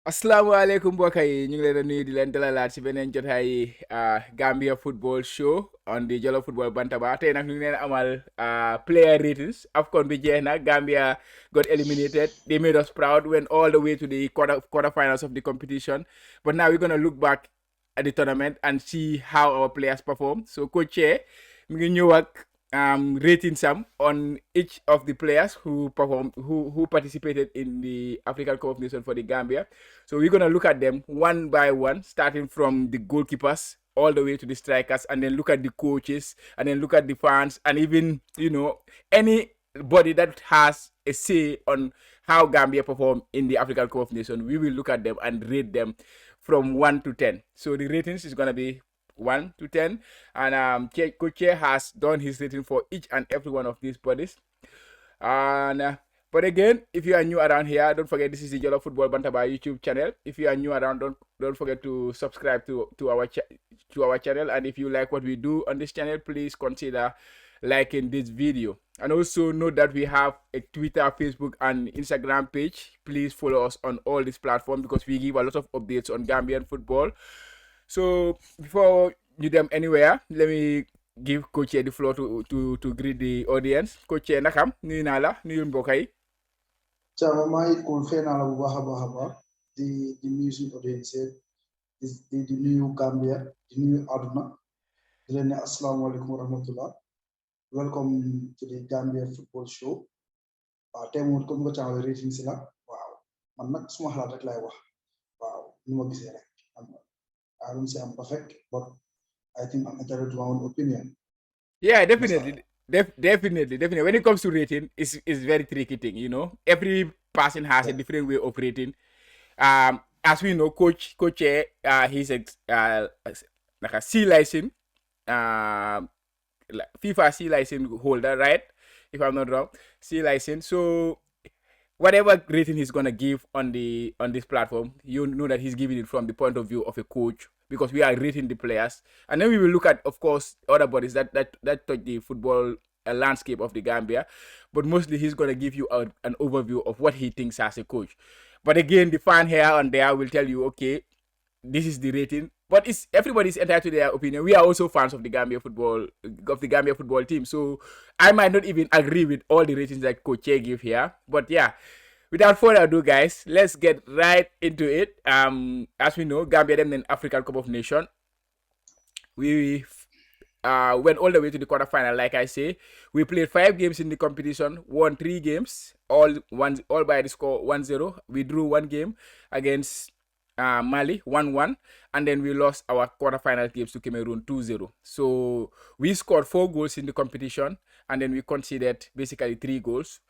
asalaamaaleykum mbokk yi ñu ngi leen a nuyu di leen dalalaat si beneen jotaay Gambia football show on the Jollof Football Bantaba tey nag ñu ngi leen amal player ratings AFCON bi jeex na Gambia got eliminated. They made us proud, went all the way to the quarterfinals of the competition, but now we're gonna look back at the tournament and see how our players perform. So coach Che mi ngi ñëw ak rating some on each of the players who performed, who participated in the African Cup of Nations for the Gambia. So we're gonna look at them one by one, starting from the goalkeepers all the way to the strikers, and then look at the coaches, and then look at the fans, and even anybody that has a say on how Gambia perform in the African Cup of Nations. We will look at them and rate them from 1 to 10. So the ratings is gonna be 1 to 10, and Coach Chair has done his rating for each and every one of these bodies. And but again, if you are new around here, don't forget this is the Jollof Football Bantaba YouTube channel. If you are new around, don't forget to subscribe to our channel. And if you like what we do on this channel, please consider liking this video. And also note that we have a Twitter, Facebook, and Instagram page. Please follow us on all these platforms because we give a lot of updates on Gambian football. So before you them anywhere, let me give Coach the floor to greet the audience. Coach nakam nuyu naa la nuyu mbokk yi. Ciao, mai cool fan ala bu baax a baax a baax di nuyu suñu audience di nuyu Gambia di nuyu àdduna di leen ne asalaamaaleykum wa rahmatullah. Welcome to the Gambia football show. Tey moom comme nga caawa rating si la waaw man nag suma xalaat rek laay wax waaw nu ma gisee rek I don't say I'm perfect, but I think I'm entitled to my own opinion. Yeah, definitely. Definitely. When it comes to rating, it's very tricky thing, Every person has a different way of rating. As we know, Coach he's like a C license, FIFA C license holder, right? If I'm not wrong, C license. So whatever rating he's gonna give on this platform, you know that he's giving it from the point of view of a coach because we are rating the players, and then we will look at, of course, other bodies that touch the football landscape of the Gambia, but mostly he's gonna give you an overview of what he thinks as a coach. But again, the fan here and there will tell you, okay, this is the rating. But it's everybody's entitled to their opinion. We are also fans of the Gambia football team. So I might not even agree with all the ratings that Coach Che give here. But yeah, without further ado, guys, let's get right into it. As we know, Gambia them in African Cup of Nations. We went all the way to the quarterfinal. Like I say, we played 5 games in the competition, won 3 games, all by the score 1-0. We drew 1 game against Mali 1-1, and then we lost our quarterfinal games to Cameroon 2-0. So we scored 4 goals in the competition, and then we conceded basically 3 goals.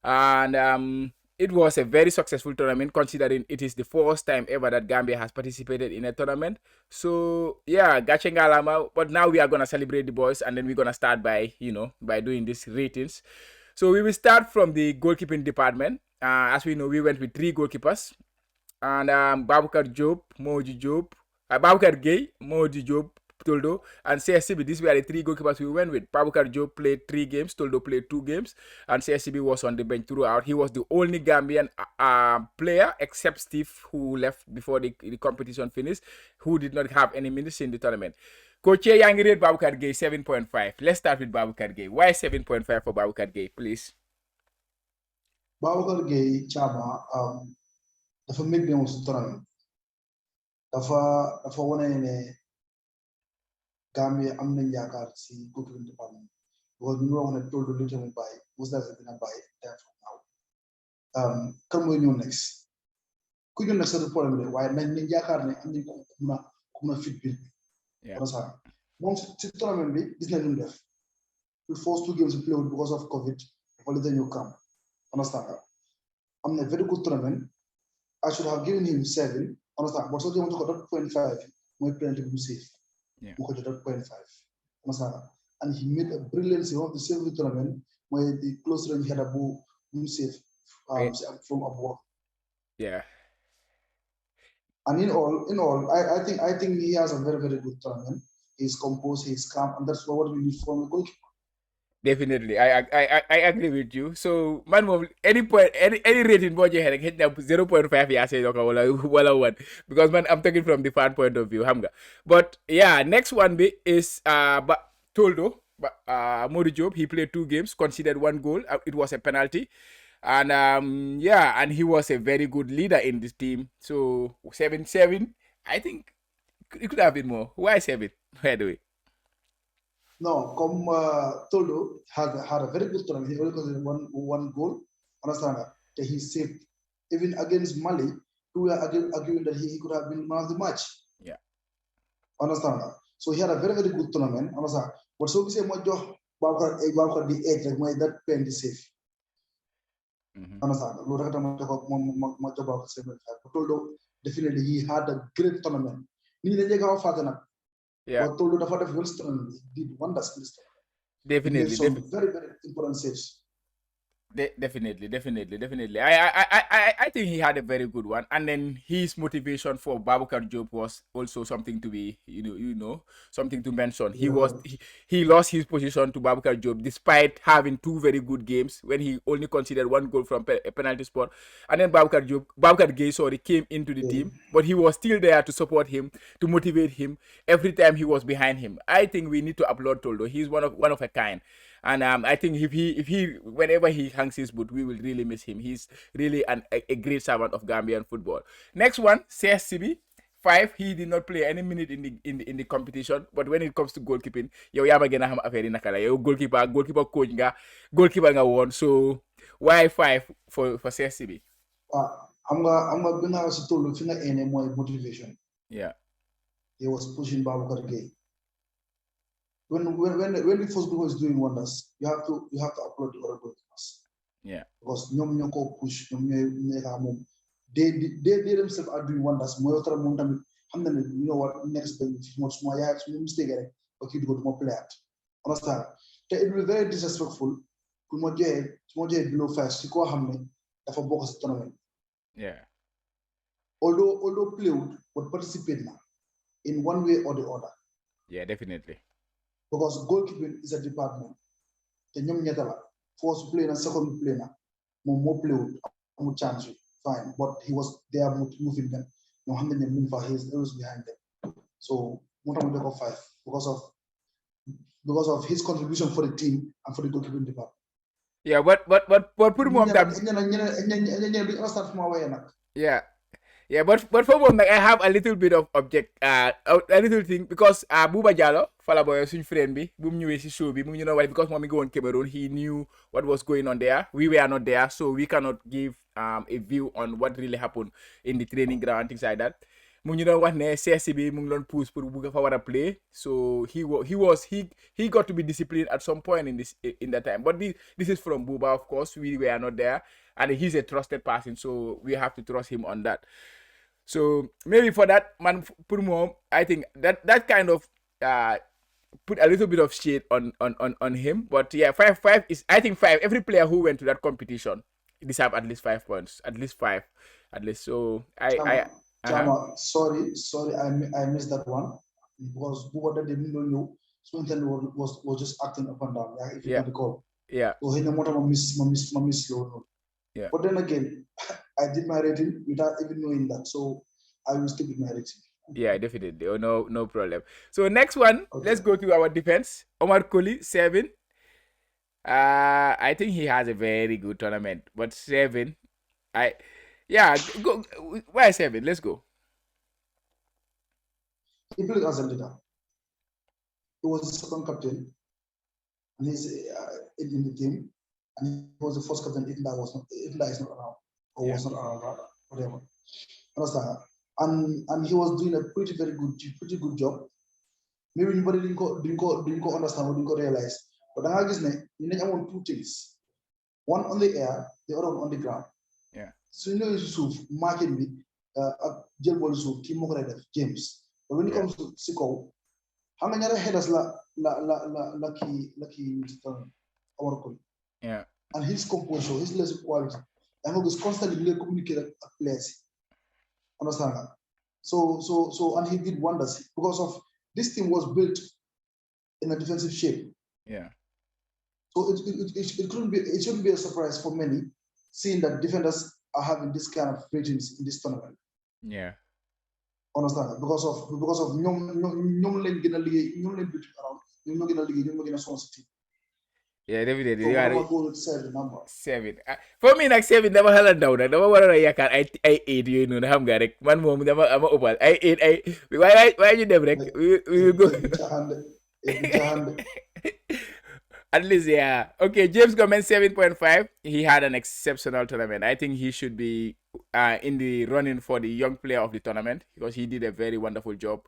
And it was a very successful tournament considering it is the first time ever that Gambia has participated in a tournament. So yeah, Gachengalama. But now we are gonna celebrate the boys, and then we're gonna start by doing these ratings. So we will start from the goalkeeping department. As we know, we went with 3 goalkeepers. And Babukar Job, Moji Job, Babukar Gay, Moji Job, Toldo, and CSCB. These were the 3 goalkeepers we went with. Babukar Job played 3 games, Toldo played 2 games, and CSCB was on the bench throughout. He was the only Gambian player, except Steve, who left before the competition finished, who did not have any minutes in the tournament. Coach yaa ngi rate Babukar Gay 7.5. Let's start with Babukar Gay. Why 7.5 for Babukar Gay, please? Babukar Gay Chama dafa make dem su tournament dafa wane ne Gambia am nañ yaakaar si goalkeeping department because ñu wax ne Toldo lu tamu bàyyi Mustafa dina bàyyi time from now kan mooy ñëw next ku ñu next sa problème de waaye nañ yaakaar ne am nañ ko mun a fit bi ça moom si tournament bi gis nañ lu def the first 2 games we played because of COVID dafa la ñu camp understand am na very good tournament. I should have given him 7. Understand? But so they want to go 0.5. My penalty was safe. Yeah. We got 0.5. Understand? And he made a brilliant save of the save tournament where the close range had a ball safe from above. Yeah. And in all, I think he has a very, very good tournament. He's composed, he's calm, and that's what we need from a goalkeeper. Definitely, I agree with you. So man, moom any point, any rating boo joxe rek xëy na 0.5 yaa see yokk wala 1 because man I'm talking from the fan point of view, xam nga. But yeah, next one bi is Toldo, Modou Diop. He played 2 games, conceded 1 goal. It was a penalty, and yeah, and he was a very good leader in this team. So 7-7, I think it could have been more. Why 7? By the way. No, come Toldo had a very good tournament. He only conceded one goal. Understand that? That he saved even against Mali, who were arguing that he could have been man of the match. Yeah. Understand that? So he had a very good tournament. Understand? But so we say more job Babka the edge like my that pen is safe. Understand? Look at my job about 75. But Toldo definitely he had a great tournament. Yeah. But Toldo the first tournament did wonders in this tournament. He made Definitely, some very important saves. Definitely. I think he had a very good one, and then his motivation for Babukar Job was also something to be, something to mention. He lost his position to Babukar Job despite having 2 very good games when he only conceded 1 goal from a penalty spot, and then Babukar Gay, sorry, came into the team, but he was still there to support him, to motivate him every time he was behind him. I think we need to applaud Toldo. He's one of a kind. And I think if he whenever he hangs his boot, we will really miss him. He's really a great servant of Gambian football. Next one, CSCB. 5, he did not play any minute in the competition, but when it comes to goalkeeping, yow yaa ma gën a xam affaire yi naka la yow goalkeeper coach nga, goalkeeper nga woon, so why 5 for CSCB? I'm gonna bring out to Tolu fi nga ene mooy motivation. Yeah. He was pushing Babukar Gay. When the first group is doing wonders, you have to applaud the other goalkeepers. Yeah. Because ñoom ko push, they themselves are doing wonders. Mooy tara moom tamit xam na ne you know what next day suma yaay su mistake rek ba kii dugal duma play at. Understand? Te it will be very disrespectful pour ma joxe below 5 si koo xam ne dafa bokk si tournament. Yeah. Although played, but participate now in one way or the other. Yeah, definitely. Because goalkeeping is a department. The ñoom ñetta la first play na second play na moom moo played amul chance fine, but he was there moving them. ñoo xam ne mun fa he is always behind them. So moo tax mu jox ko 5 because of his contribution for the team and for the goalkeeping department. Yeah, but pour moom tam ñeneen bi understand fu ma waye nag. Yeah, but for moom nag I have a little bit of a little thing because Buba Jallow Fala Boy suñ friend bi bu mu ñëwee si show bi mu ñu know why because moom mi ngi woon Cameroon, he knew what was going on there. We were not there, so we cannot give a view on what really happened in the training ground and things like that. Mu ñu doon wax ne CSC bi mu ngi doon push pour bu fa war a play, so he got to be disciplined at some point in that time. But this is from Buba, of course. We were not there, and he's a trusted person, so we have to trust him on that. So maybe for that man, put more. I think that kind of put a little bit of shade on him. But yeah, 5 is, I think 5. Every player who went to that competition deserve at least 5 points, at least 5, at least. So Chama, sorry, I missed that one because Buba didn't know you. Swinton was just acting up and down. Yeah, if you can recall. Yeah. So he no more miss slow. Yeah. But then again, I did my rating without even knowing that, so I will stick with my rating. Yeah, definitely. Oh, no problem. So next one, let's go to our defense. Omar Koli, 7. I think he has a very good tournament, but 7, go. Why 7? Let's go. He played as a leader. He was the second captain, and he's in the team, and he was the first captain if that is not around or was not around, rather, whatever. Understand? And he was doing a pretty good job. Maybe anybody didn't go understand or didn't go realize. But I guess you want 2 things. One on the air, the other one on the ground. Yeah. So you know Yusuf market me Jail Ball Yusuf, Kim James. But when it comes to Siko, how many other headers lucky Oracle? Yeah. And his composure, his leadership quality, and he was constantly communicating at players. Understand that? So and he did wonders because of this team was built in a defensive shape. Yeah. So it shouldn't be a surprise for many, seeing that defenders are having this kind of ratings in this tournament. Yeah. Understand? Because of ñoom lañ gën a liggéey ñoom lañ bitu around ñoom ñoo gën a liggéey ñoom ñoo gën a sonn si team. Yeah, definitely. So You man are dama go with 7 number. 7. For me nag 7 dama xala ndaw nag dama waroon a yaakaar ay 8 yooyu noonu xam nga rek man moom dama ama ëppal ay 8 ay waaye ñu dem rek we will go. At least, yeah. Okay, James Gomez 7.5. He had an exceptional tournament. I think he should be in the running for the young player of the tournament because he did a very wonderful job.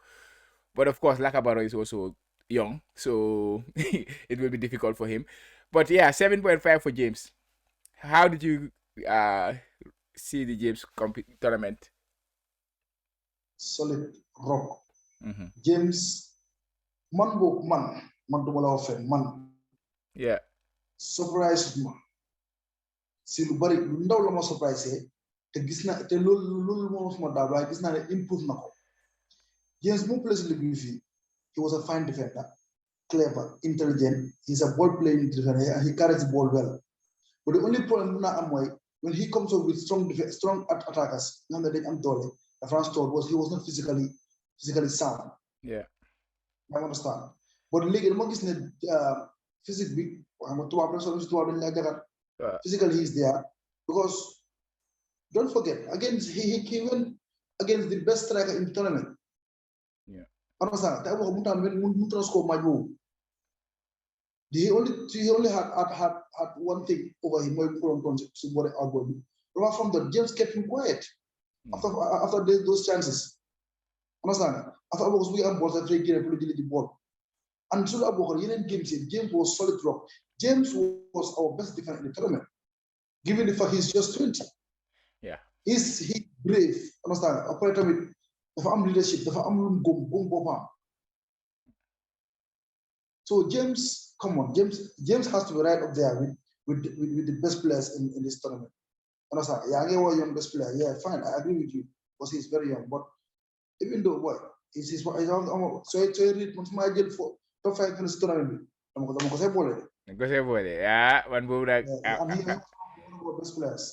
But of course, Lakabaro is also young, so it will be difficult for him. But yeah, 7.5 for James. How did you see the James tournament? Solid rock. Mm-hmm. James, man duma la wax fen man. Yeah. Surprise ma si lu bari lu ndaw la ma surprise te gis na te loolu moo suma daal waaye gis naa ne improve na ko. James mu place ligue bi fii he was a fine defender, clever, intelligent. He's a ball playing defender and he carries the ball well. But the only problem na am mooy when he comes up with strong attackers nga xam ne dañ am doole the France told was he was not physically sound. Yeah. I understand. But léegi dama gis ne physique bi xam nga tubaab rek soo si tubaab dañ lay jagat physically he's there because don't forget against he went against the best striker in the tournament. Yeah. Understand? Te wax mu tan score match boobu. He only had one thing over him mooy from si boori outboard bi. Apart from that, James kept him quiet after those chances. Understand? After Abokos we am ball sa fay génne pour jëli di ball. And so yeneen games here, James was solid rock. James was our best defender in the tournament. Given the fact he's just 20. Yeah. He's brave. Understand? Operator with dafa am leadership, dafa am lu gom boppam. So James, come on, James has to be right up there with the best players in this tournament. Understand? Yeah, young best player. Yeah, fine, I agree with you because he's very young. But even though what he's so it my jail for top 5 in this tournament. I'm going to say yeah, one boobu nag. and he was one of our best players.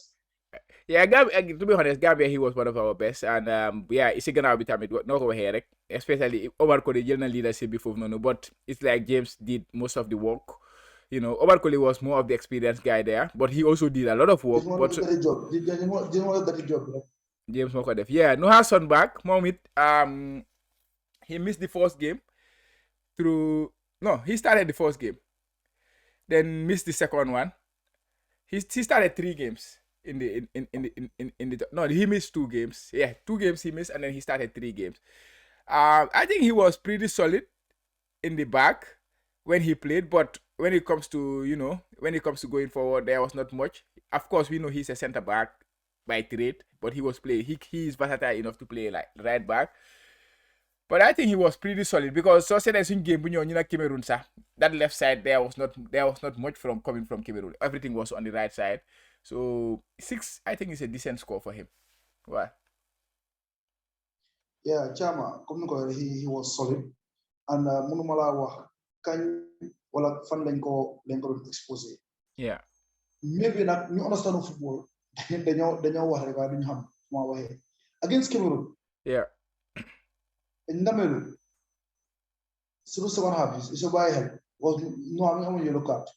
Yeah, Gambia, to be honest, Gambia he was one of our best and yeah, isi gannaaw bi tamit noo ko waxee rek especially Omar Colley jël na leadership bi foofu noonu but it's like James did most of the work. You know, Omar Colley was more of the experienced guy there, but he also did a lot of work. But James moo ko def. Yeah, Noah Son back moom it he missed the first game he started the first game, then missed the second one. He started 3 games. He missed 2 games. Yeah, 2 games he missed, and then he started 3 games. I think he was pretty solid in the back when he played, but when it comes to going forward, there was not much. Of course, we know he's a center back by trade, but he was playing. He is versatile enough to play like right back. But I think he was pretty solid because so said in game Cameroon, sir, that left side there was not much coming from Cameroon. Everything was on the right side. So 6, I think, is a decent score for him. Why? Yeah, Chama, he was solid, and Munumala wa kan wala fan lañ ko expose. Yeah. Maybe not you understand football. dañoo wax rek duñu xam ma waxe against Cameroon. Yeah. Ndamelu through second half is a bàyyi xel was no am yellow card.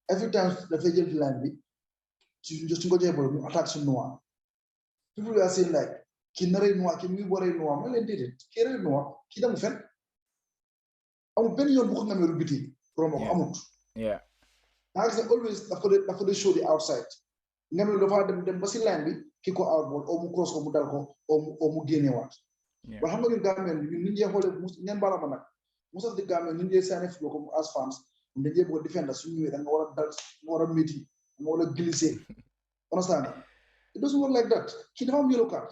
Every time dafay jël line bi just ngo joxe ball mu attaque sur Noah. People are saying like ki naree Noah ki muy boree Noah ma leen déedéet ki naree Noah ki demu fen amul benn yoon bu ko Ndamelu biti pour ma ko amut. Yeah. Always dafa de show the outside. Ndamelu dafa dem ba si line bi ki ko outball o mu cross ko mu dal ko o mu génneewaat. But xam nga ñun Gambian bi ñun ñee xoole ñeen baala ma nag most of the Gambian ñun ñee signé football comme as fans dañ jee bëgg defender suñu ñëwee da nga war a dal nga war a métti nga war a glisser. Understand? It doesn't work like that. Kii dafa am yellow card.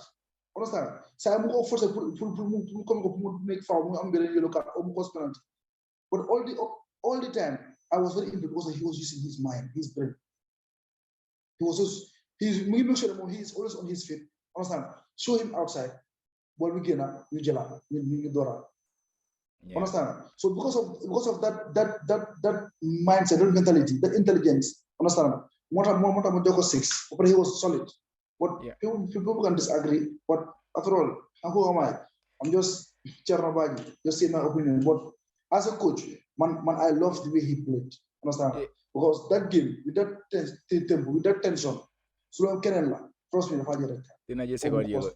Understand? Saa mu ko forcer pour mu make foul mu am beneen yellow card or mu cause penalty. But all the time I was very impressed because he was using his mind, his brain. He make sure that he is always on his feet. Understand? Show him outside. Ball we get you jela you dora. Yeah. Understand? So because of that mindset, that mentality, that intelligence, understand? More 6, but he was solid. But Yeah. people can disagree. But after all, who am I? I'm just Chernobyl, just saying my opinion. But as a coach, man, I love the way he played. Understand? Yeah. Because that game, with that tempo, with that tension, so long Kenela, trust me, the Fajr. Didn't just second yellow.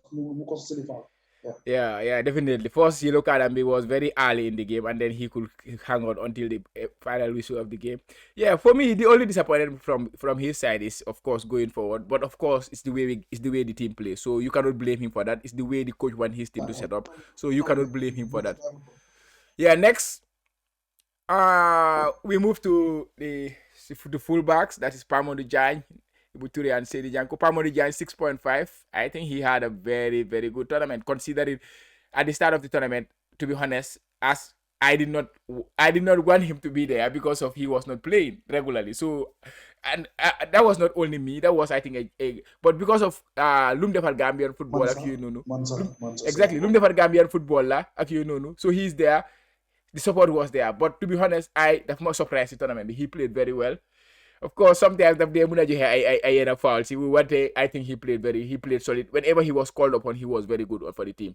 Yeah, definitely. First yellow card and was very early in the game, and then he could hang on until the final whistle of the game. Yeah, for me, the only disappointment from his side is, of course, going forward. But of course, it's the way the team plays. So you cannot blame him for that. It's the way the coach want his team to set up. So you cannot blame him for that. Yeah. Next, we move to the fullbacks. That is Pamodu Jan, Ibuture and Sedi Janko. Pamodu Jan 6.5. I think he had a very, very good tournament. Considering at the start of the tournament, to be honest, as I did not want him to be there because of he was not playing regularly. So, and that was not only me. That was, I think, but because of Lumdefar Gambian footballer, exactly, Lumdefar Gambian footballer, so he's there. The support was there. But to be honest, that's more surprised the tournament. He played very well. Of course, sometimes the I had a foul. See, I think he played solid. Whenever he was called upon, he was very good for the team.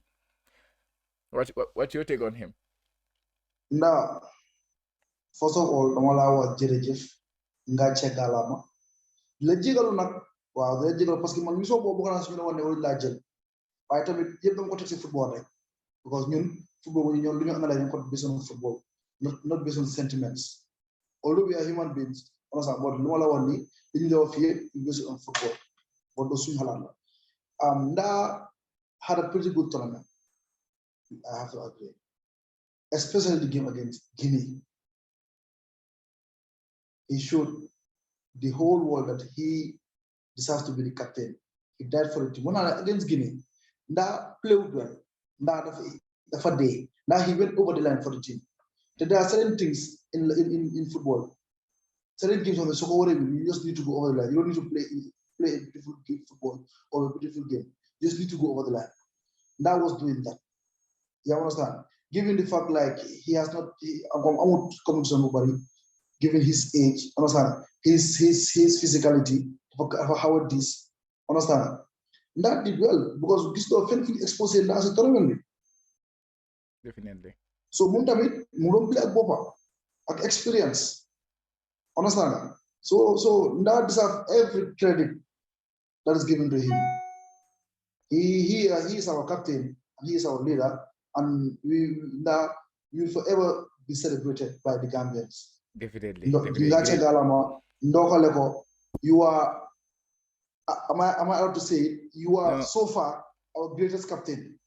What's your take on him? Now, first of all, dama was jërëjëf nga galama la jégalu nag waaw da jégalu parce que man mission boobu bëgg naa suñu ne woon ne waruñu laa jël waaye tamit yëpp dama ko teg si football rek because ñun football bu ñoom lu ñu analyse ñu ko based on football not based on sentiments although we are human beings on sa board lu ma la woon ni dañu la wax fii based on football bon do suñu xalaat la Nda had a pretty good tournament. I have to agree, especially the game against Guinea. He showed the whole world that he deserves to be the captain. He died for the team. When against Guinea, Nda played well. Nda the day. Now he went over the line for the team. There are certain things in football. Certain games on the soccer, you just need to go over the line. You don't need to play a beautiful game football or a beautiful game. You just need to go over the line. Nda was doing that. You understand? Given the fact like he has not, I won't comment on nobody. Given his age, understand? His physicality, for how it is, understand? That did well because this is the exposed in last tournament. Definitely. So Muntamit, Mudon play at experience. Understand? So that deserves every credit that is given to him. He is our captain, and he is our leader, and we will forever be celebrated by the Gambians. Definitely. You are, am I allowed to say it? You are so far our greatest captain.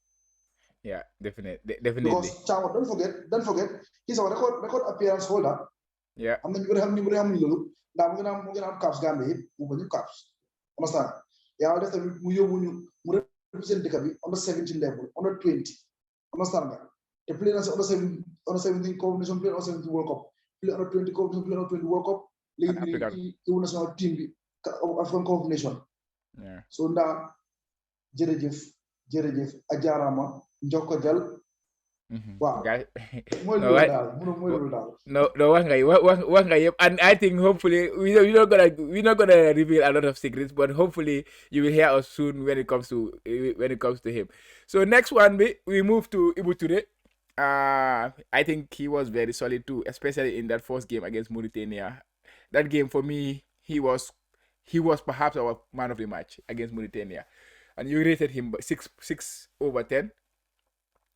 Yeah, definitely. Because Chamo, don't forget, he's our record appearance holder. Yeah. And then we're going to have caps Gambia, we're caps. Understand? Yeah, that's the represent the Gabi on the 17 level, on the 20. Understand that? The players on the 17 combination play on 17 World Cup, play on the 20 combination, play on the 20 World Cup, the national team African combination. Yeah. So now, Jerejef, Ajarama, Njokojal. Wow. And I think hopefully we're not gonna reveal a lot of secrets, but hopefully you will hear us soon when it comes to him. So next one we move to Ibuture. I think he was very solid too, especially in that first game against Mauritania. That game for me, he was perhaps our man of the match against Mauritania, and you rated him 6/10.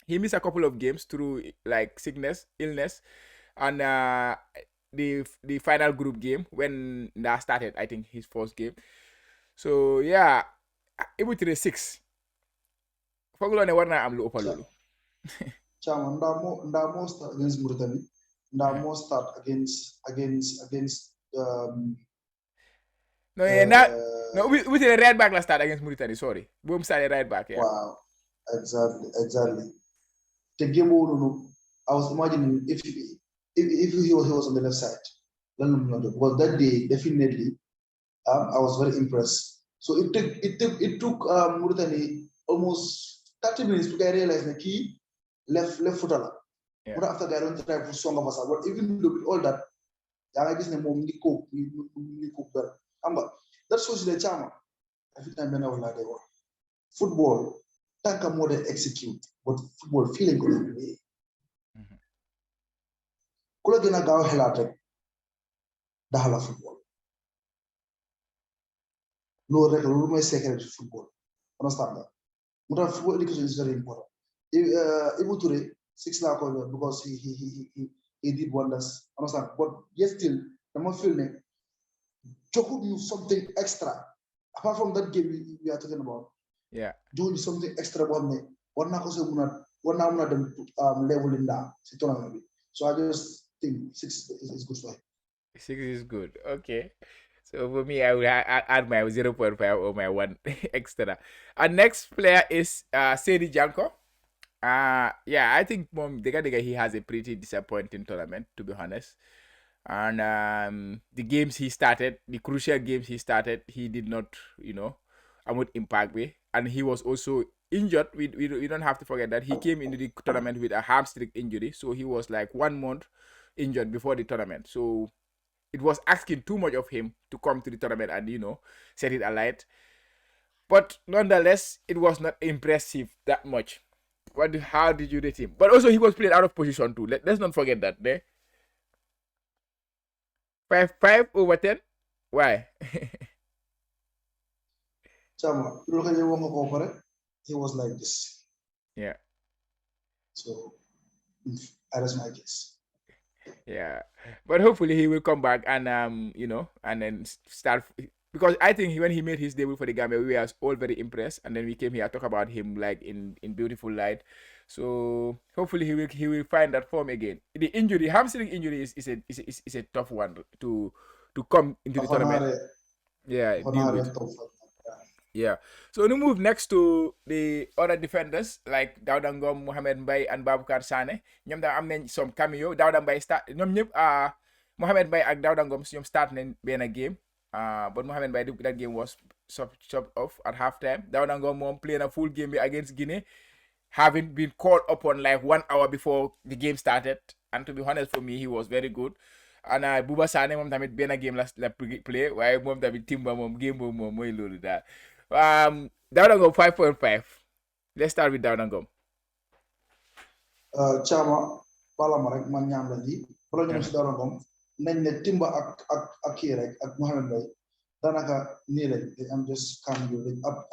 He missed a couple of games through like sickness, illness, and the final group game when that started, I think his first game. So yeah, able to the 6. Foglo ne warna am lu opalulu. Chairman, Ndamo start against Mauritania. Ndamo start against we did a right back last start against Mauritania. Sorry, boom started right back. Yeah. Wow, exactly. The game I was imagining if he was on the left side, because that day definitely I was very impressed. So it took Mauritania almost 30 minutes to realize the key left footer. Yeah. But after guy don't try for song of us, but even with all that, yaa nga gis ne moom ngi cook ngi cook dara xam nga that shows the charm every time benn wax laa day wax football tànka moo dee execute but football fii lañ ko dee play ku la gën a gaaw xelaat rek daxala football loolu rek loolu mooy secret football understand nga mu tax football education is very important Ibu Touré six laa ko jox because he did wonders understand but yet still dama feel ne joxul ñu something extra apart from that game we are talking about Yeah. joxul ñu something extra boo xam ne war naa ko see mun a war naa mun a dem level in down si tournament bi so I just think six is good for him. 6 is good. Okay. So for me, I will add my 0.5 or my 1 extra. Our next player is Seri Janko. Yeah, I think Dega he has a pretty disappointing tournament, to be honest. And the games he started, the crucial games he started, he did not, would impact me. And he was also injured. We don't have to forget that he came into the tournament with a hamstring injury, so he was like 1 month injured before the tournament. So it was asking too much of him to come to the tournament and set it alight. But nonetheless, it was not impressive that much. How did you rate him? But also he was playing out of position too. Let's not forget that. 5/10. Why? Chama, he was like this. Yeah. So that is my guess. Yeah, but hopefully he will come back and and then start, because I think when he made his debut for the Gambia, we were all very impressed, and then we came here to talk about him like in beautiful light. So hopefully he will find that form again. The hamstring injury is a tough one to come into the tournament. Yeah, deal with. Yeah. So we move next to the other defenders like Dawda Ngom, Mohamed Mbaye, and Baboucarr Sané. ñoom da am nañ some cameo. Dawda Mbaye start ñoom ñëpp Mohamed Mbaye ak Dawda Ngom ñoom start nañ benn game. But Mohamed Mbaye that game was chopped off at halftime. Dawda Ngom moom playing a full game against Guinea, having been called upon like 1 hour before the game started. And to be honest, for me, he was very good. And Buba Sané moom tamit benn game la play waaye moom tamit timba moom game boobu moom mooy loolu daal. Dawda Ngom 5.5. Let's start with Dawda Ngom. Chama bala ma rek man ñaan la lii bala ñu si Dawda Ngom nañ ne timba ak kii rek ak Mohamed Mbaye daanaka nii lañ they am just calm you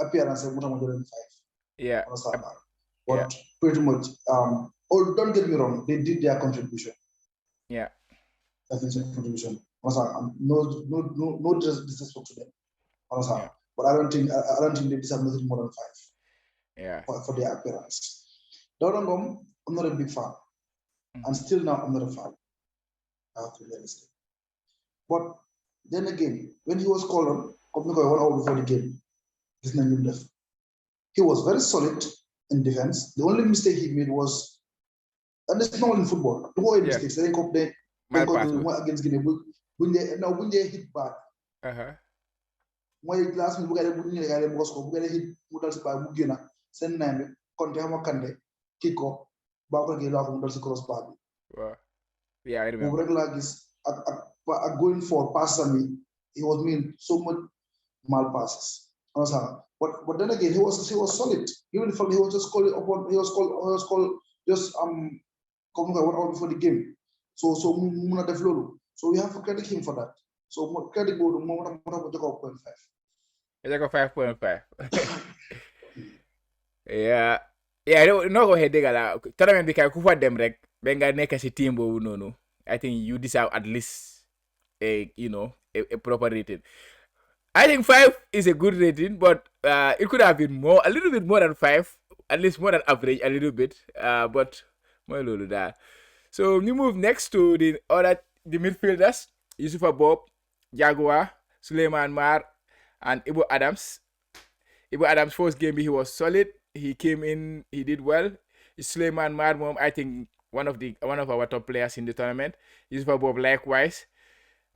appearance mu tax ma jëleen 5. Yeah. But pretty much don't get me wrong, they did their contribution. Yeah. Definitely contribution. No disrespect to them. Yeah. But I don't think they deserve nothing more than 5. Yeah. For their appearance. Dawda Ngom, I'm not a big fan. And still now I'm not a fan. I have to be realistic. But then again, when he was called on, 1 hour before the game, he was very solid in defense. The only mistake he made was, and it's not in football. The only mistakes they go against Guinea. When they hit bad. Mooy glace mi bu ko def bu ñu gars yi mos ko bu ko hit mu dal si baa mu génn seen naan bi kon te xama kande kii ko baa ko gee laa ko mu dal si cross bar bi. Waaw. Yeah, I remember. Boobu rek laa gis ak going for passes am he was making so much mal passes. But then again he was solid. Even if he was just called upon, he was called just come 1 hour before the game. So mu mun a def loolu. So we have to credit him for that. So credit boobu moo tax ko jox 0.5. It's like a 5.5. Yeah. No go ahead dégg tournament bi kay ku fa dem rek ba nga nekk si team boobu noonu. I think you deserve at least a proper rating. I think 5 is a good rating, but it could have been a little bit more than 5, at least more than average, a little bit. But mooy loolu daal. So we move next to the midfielders, Youssoufa Bob, Jaguar, Suleiman Mar, and Ibu Adams. Ibu Adams' first game, he was solid. He came in, he did well. Suleiman Mar, I think one of our top players in the tournament. Youssoufa Bob likewise.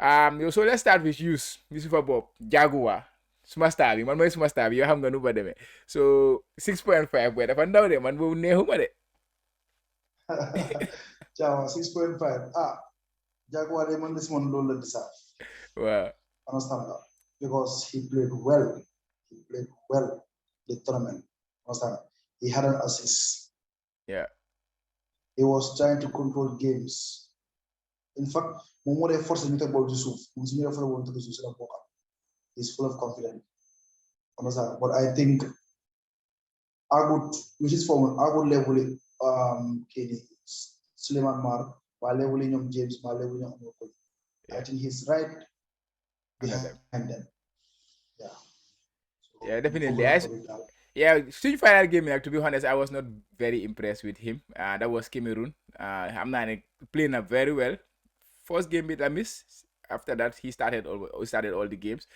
So let's start with Youssoufa Bob, Jaguar. Suma star bi man mooy suma star bi yoo xam nga nu ba demee. So 6.5 booy dafa ndaw de man boobu neexuma de. Ciao, 6.5. Jaguar man this one low deserve. Wow. Understand that? Because he played well. He played well the tournament. Understand? He had an assist. Yeah. He was trying to control games. In fact, Momo forced him to ball to Suf. He's full of confidence. Understand? But I think I would, which is formal, I would level it, Kenny, Suleiman Mar, while leveling James, while leveling I think he's right Under them. behind them. Yeah. So, Yeah, definitely. focus on it. Yeah, switch final game. Like to be honest, I was not very impressed with him. That was Cameroon. I'm not playing up very well. First game bit I missed. After that, he started all the games.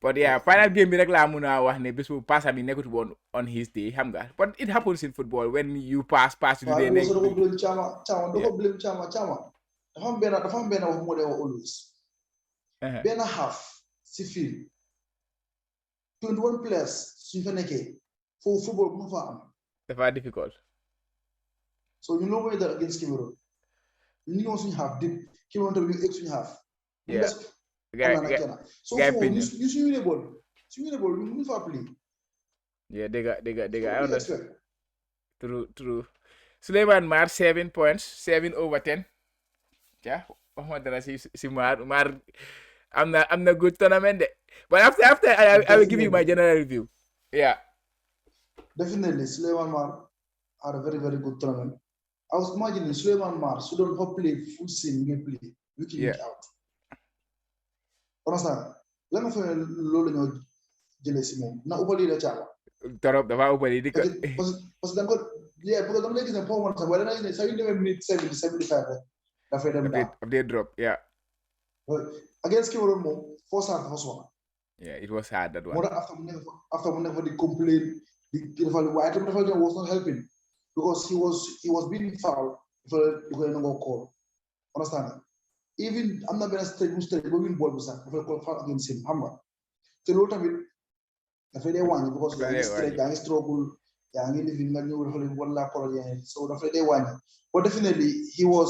But yeah, final game bi rek laa mun a wax ne bés bu pass bi nekkut woon on his day xam nga. But it happens in football when you pass you do waaw dee loolu sax nekk. da ko blame Chama Chama da Yeah. ko blame Chama dafa am benn wax moo dee wax always benn half si field 21 players suñ fa nekkee foofu football bu fa am Dafa difficult. so ñu loo koy dara against Cameroon ñu ñëw suñu half dip Cameroon tamit ñu egg suñu half Yeah. so guy foofu opinion. ñu suñu ne bool ñu mënu fa play Yeah, they got I so understand. True. Suleiman Mar 7 points, 7 over 10. Yeah, waxuma dara si Mar am na good tournament de. But after I will give you my general review. Yeah. Definitely, Suleiman Mar had a very, very good tournament. I was imagining Suleiman Mar, so don't play full scene gameplay, week in, week out. Understand? Let me find loolu ñoo jëlee si moom na uppali la Thiago. Torop dafa uppali di ko. Parce que da nga ko parce que dama lay gis ne foofu man sax wala da ngay ne saa yu demee minute 70 75 rek dafay dem daal. They drop, yeah. Against Cameroon moom force dafa soxla. Yeah, it was hard that one. Moo tax after mu nekk fa di complain di defal waaye tamit dafa ñëw was not helping because he was being fouled dafa di koy nangoo call. Understand? Even am na benn stage ba win ball bi sax dafa ko foul against him xam nga te loolu tamit dafay dee wàññi because yaa ngi struggle yaa ngi living nga ñëw dafa leen war laa call yeneen so dafay dee wàññi but definitely he was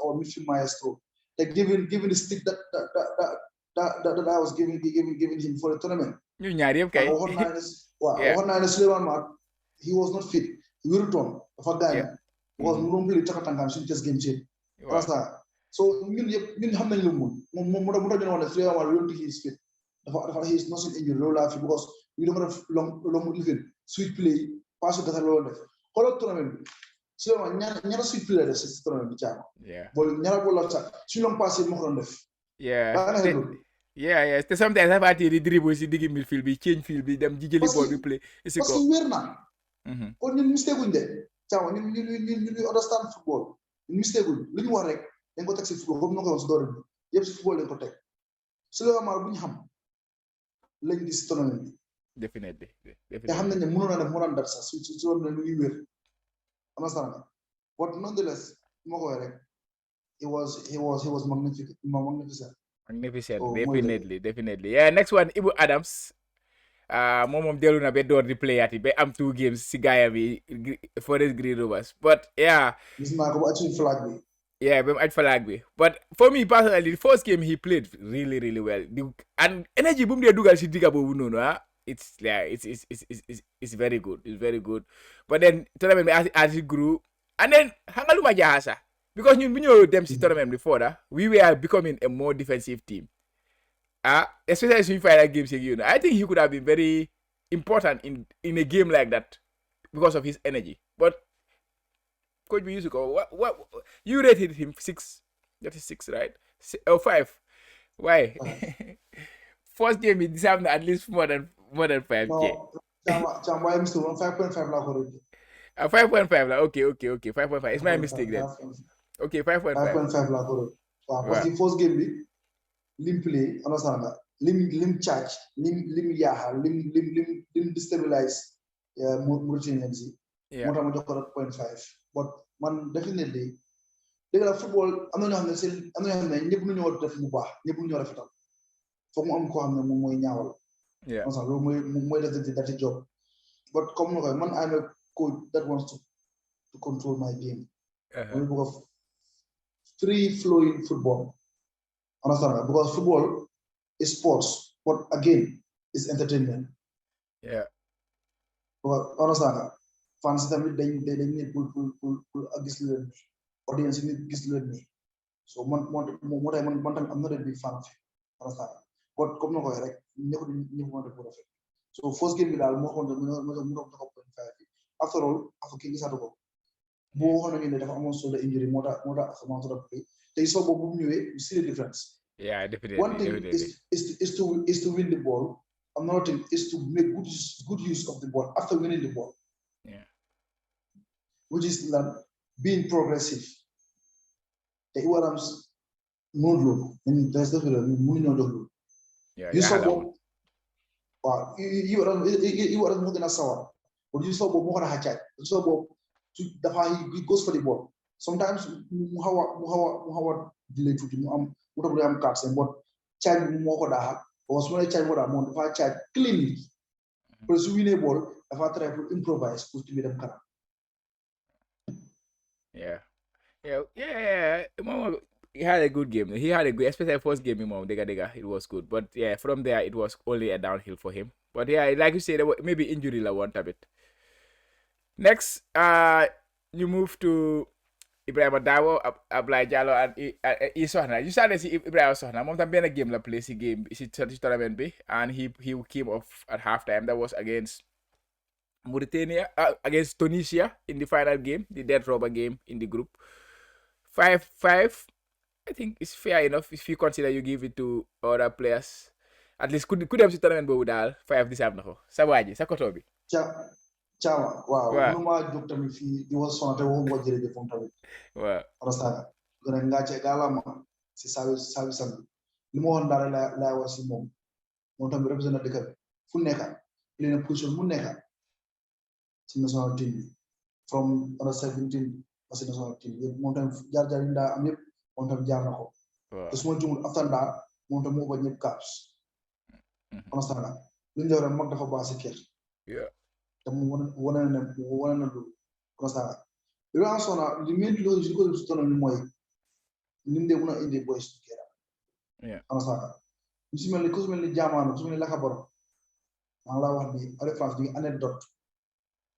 our midfield maestro like given the stick that I was giving him for the tournament. ñu ñaar yëpp kay. waxoon naa ne Suleiman Mar he was not fit wérutoon dafa gaañ because mu doon play takatangam suñu test game ci so ñun xam nañ lu mu tax ñu ne woon ne Suleiman Mar we don't think he is fit dafa he is not injured loolu laa fi because we don't have long living sweet play passe gata loolu def xoolal tournament bi Suleiman ñaara sweet play la def si tournament bi caama bool ñaara bool la sax suñu long passe yi ma ko doon def yeah te sometimes dafa atee di dribble si digg midfield bi change field bi dem jëli ball bi play parce que wér na kon ñun mistake guñ de caama ñun understand football ñun mistake guñ lu ñu wax rek dañ ko teg si football comme na ko wax si doore bi yëpp si football dañ ko teg Suleiman Mar bu ñu xam lañ gis tournament bi definitely te xam nañ ne mënoon na def mënoon def sax su doon ne lu ñuy wér understand but nonetheless ma ko rek he was magnificent. Definitely. Yeah, next one, Ibu Adams. Moom dellu na ba door di playaat yi ba am 2 games si gaaya bi Forest Green Rovers. But yeah. Gis naa ko ba aj flag bi. Yeah, ba mu aj flag bi. But for me personally, the first game he played really, really well. And energy bu mu dee dugal si digga boobu noonu it's very good. It's very good. But then tournament bi as it grew, and then xam nga lu ma jaaxal sax because ñun bu ñëw dem si tournament before that, we were becoming a more defensive team. Especially suñu final games yeeg I think he could have been very important in a game like that because of his energy. But coach we used to go, what you rated him 6? That is 6, right? 5. Why? First game he deserved at least more than 5K. No, why I'm still on 5.5 la ko rate. 5.5 la. Okay. 5.5. It's my mistake then. Okay, 5.5. 5.5 la ko rate. Waaw parce que first game bi lim play understand nga lim charge lim yaaxal lim destabilize Mauritanians yi. Moo tax ma jox ko 0.5 but man definitely dëgg la football am na ñoo xam ne ñëpp ñu ñoo def bu baax ñëpp ñu ñoo rafetal foog mu am koo xam ne moom mooy ñaawal. Loolu mooy def that job but comme no man I'm a coach that wants to control my game we bëgg a free flowing football. Understand nga? Because football is sports, but again, is entertainment. Yeah. Because understand nga? Fans tamit dañ need pour gis leen audience yi gis leen nii. So moo tax man tamit am na big fan of it. Understand nga? But comme na ko waxee rek ñëpp moo def pour rafet. So first game bi daal moo xoon mu doon taxaw 0.5 bi. After all, after kii gisaatu ko. boo waxoon nañu ne dafa amoon shoulder injury moo tax commencé na play tey soo boobu bu ñëwee you see the difference. Yeah, definitely. One thing is to win the ball. Another thing is to make good use of the ball after winning the ball. Yeah. Which is like being progressive. Te iwaram modlo and that's the mënuñoo dox loolu. Yeah. You saw boobu waaw iwaram moo gën a sawar but you saw boobu moo gën a xàccaay you saw boobu he goes for the ball. Sometimes mu xaw a delay tuuti mu tax am cards but charge moo ko daaxal parce que su ma nee charge moo daal moom dafa charge cleanly parce que su winee ball dafa try pour improvise pour ci dem kanam. Yeah. Mom, he had a good game. He had a good, especially first game. Mom, dega, it was good. But yeah, from there it was only a downhill for him. But yeah, like you said, maybe injury la want a bit. Next, you move to Ibrahima Dawo, Ablaye Jallow, and Sohna. You started to see Ibrahima Sohna. Mom tam benn game la play si game si tournament bi, and he came off at halftime. That was against Mauritania, against Tunisia in the final game, the dead rubber game in the group. 5-5. I think it's fair enough if you consider you give it to other players. At least could dem si tournament boobu daal 5 deserve na ko. Sa waa ji sa koto bi. Caama waaw lu ma jóg tamit fii di wax sonate waxuma ko jërëjëf moom tamit. Waaw understand nga ngaace gaalama si service am li ma waxoon daal laa wax si moom tamit représenté dëkk bi fu nekka play na position mu nekka si national team bi from under 17 parce que national team yëpp moom tamit jaar yi ndaa am yëpp moom tamit jaar na ko te su ma jumul after ndaa moom tamit moo ba ñëpp caps understand lu ñu def mag dafa baax si kër te mu wane na lu understand Ibrahima Sohna li main loolu ko si tono ni mooy ni ndee mën a indi boys together understand ñu si mel ni ku si mel ni Jaamaano ku si mel ni Lakabaro maa laa wax ni avec France bi anecdote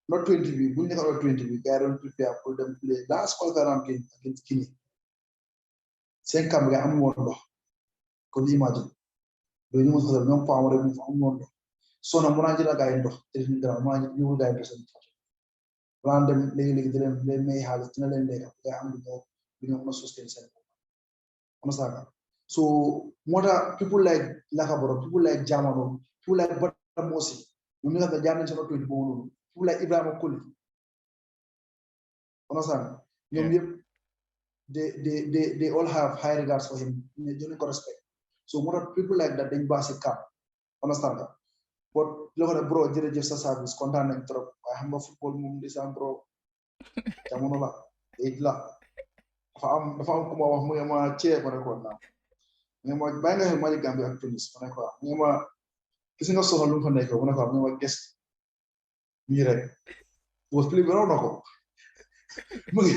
not 20 bi bu ñu nekkoon 20 bi gars yi doon prepare pour dem play last qualifier round game against Guinea seen camp nga am woon ndox kon imagine loolu ñu mën a ñoom Paa rek mu fa am woon ndox Sohna mën naa jël gars yi ndox te ñu dara mën naa ñu gars yi seen plan dem léegi di leen may xaalis dina leen lekk gars am lu ñu mën a sustain seen understand so moo tax people like Lakabaro people like Jaamaano people like Badamosi ñoom ñi nga xam ne jaar nañ sama tuuti boobu noonu people like Ibrahima Koli understand ñoom yëpp they all have high regards for him ñu ko respect so moo tax people like that dañ baax si camp understand nga but loo xam ne bro jërëjëf sa service kontaan nañ trop waaye xam nga football moom di sam bro jamono la la dafa am ku ma wax mu ne ma cee ma ne ko naa mu ne ma bàyyi nga xel maa ngi Gambie ak Tunis ma ne ko mu ne ma gis nga soxla lu mu fa nekk mu ne ko mu ne ma gis nii rek was play bi raw na ko mu ngi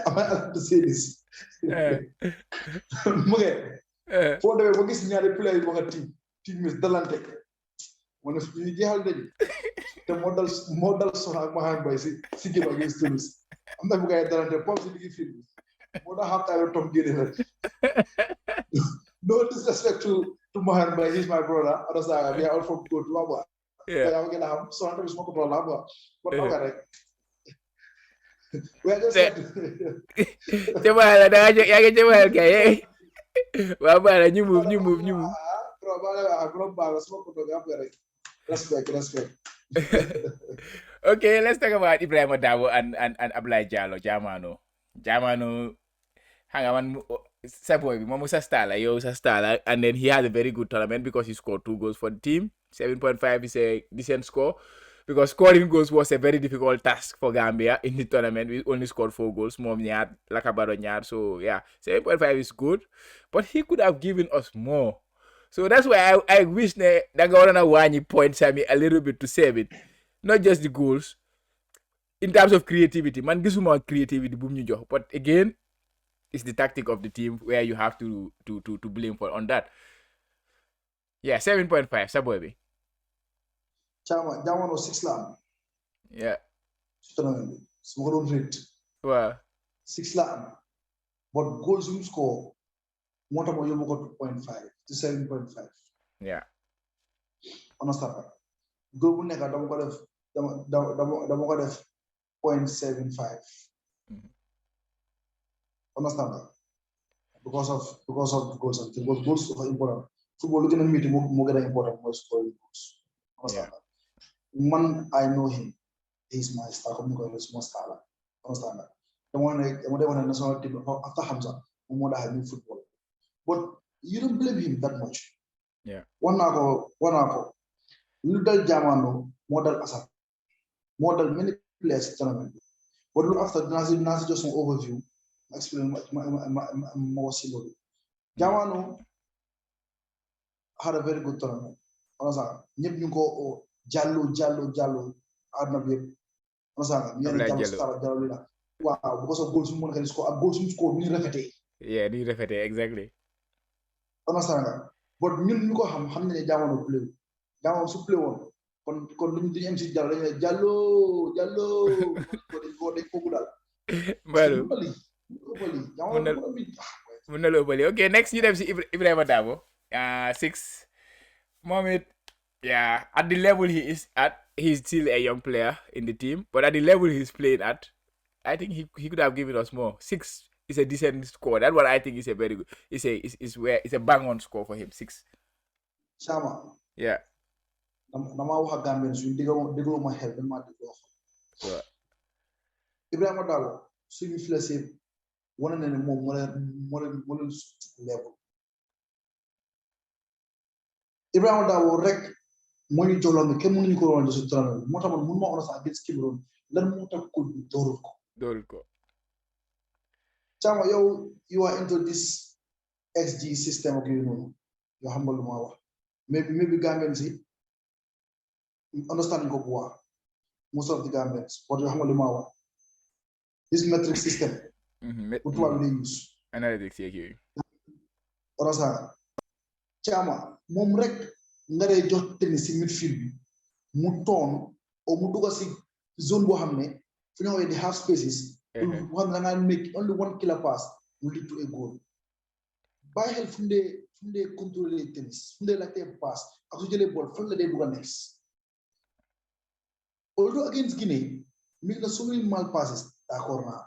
am to say this mu ngi foo demee ba gis ñaari play yi wax team mis dalante mu ne ñu jeexal nañu te moo dal Sohna ak Maham Bay si game against Tunis am na bu ngay dalante pom si diggi film moo tax halftime Tom génne la no disrespect to Maham Bay, he's my brother understand we are all from good lava yaa ngi gën a xam Sohna tamit suma ko toll laa but okay rek we are just jëmale da yaa ngi jëmale kay waaw baax ñu move respect. Okay, let's talk about Ibrahima Dawo and Ablaye Jallow, Jaamaano. Hang on, sa boy, Momo sa star, and then he had a very good tournament because he scored 2 goals for the team. 7.5 is a decent score because scoring goals was a very difficult task for Gambia in the tournament. We only scored 4 goals, Mom Nyar, Lakabaro Nyar, so yeah, 7.5 is good, but he could have given us more. So that's why I wish that Gordon Wani points at me a little bit to save it. Not just the goals. in terms of creativity, man gisuma creativity bu ñu jox, but again, it's the tactic of the team where you have to blame for on that. Yeah, 7.5, sa boy bi. Chama jamono 6 la am. Yeah. Su tournament bi su ma ko doon rate. Waaw. 6 la am. But goals yu mu score moo tax ma yóbbu ko 2.5 to 7.5. Yeah. Understand nga goal bu nekk dama ko def dama ko def 0.75. Understand nga because of goals and things. Goals are important. Football lu gën a métti moo gën a important mooy scoring goals. Understand nga man I know him. He's my star comme ni ko waxee suma star la. Understand nga dama ne national team after Hamza moom moo daxee new football. But you don't blame him that much. Yeah. Wax naa ko lu dal Jamano moo dal Assane moo dal many players tournament bi. But look after dinaa si just some overview ma explain ma wax si loolu. Jamano had a very good tournament. Understand ñëpp ñu ko Jallo àdduna bi yëpp. Understand Jallo li la waaw because of goals yu mu mën a score ak goals yu mu score ni rafetee. Yeah, ni rafetee exactly. Understand nga but ñun ñu ko xam ne Jamano play Jamano su play woon kon duñu am si Jallo dañu ne Jallo ko dañ ko daal. Mbalu mun na la ëppali. Okay, next ñu dem si Ibrahima Dabo 6 moom it yeah at the level he is at, he's still a young player in the team, but at the level he's playing at, I think he could have given us more. 6 is a decent score. That's what I think is a very good. It's a bang on score for him. 6. Chama. Yeah. Nama wax Gambien suñu déggoo ma xel dama déggoo Sure. Ibrahima Dabo suñu flessé wane na ne moom moo leen level. Ibrahima Dabo rek moo ñu jolloon ne kenn mënuñu ko woon si tournoi moo tax man mënu ma woon sax against Cameroon lan moo tax ko doorul ko. Chama yow you are into this XG system ak yooyu noonu yoo xam nga lu ma wax maybe Gambians si understand ko bu baax most of the Gambians but yoo xam nga lu ma wax this metric system. bu tubaab bi use. Analytics yeeg yooyu. Understand Chama moom rek nga dee jox tennis si midfield bi mu toon o mu dugg si zone boo xam ne fu ñu waxee di half spaces. bu xam ne da ngaa make only 1 killer pass mu lead to a goal. bàyyi xel fu mu dee contrôler tennis fu mu dee laajte pass ak su jëlee ball fan la dee dugg a next. Although against Guinea make na so many mal passes d'accord naa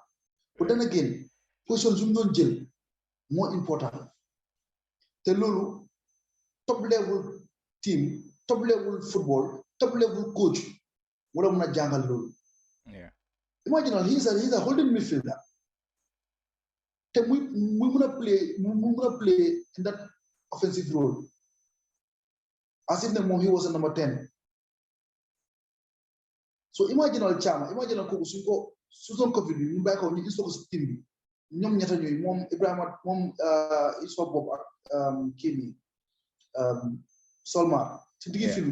but then again position su mu doon jël more important te loolu top level team top level football top level coach wala mën a jàngal loolu. Imagine he's a holding midfielder te muy mën a play in that offensive role as if ne moom he was a number 10. So imagine Chama kooku su doon Covid bi ñu bàyyi ko ñu gis ko si team bi ñoom ñetta ñooyu moom Ibrahima moom Isfa Bob ak kii bi Solmar si digg fil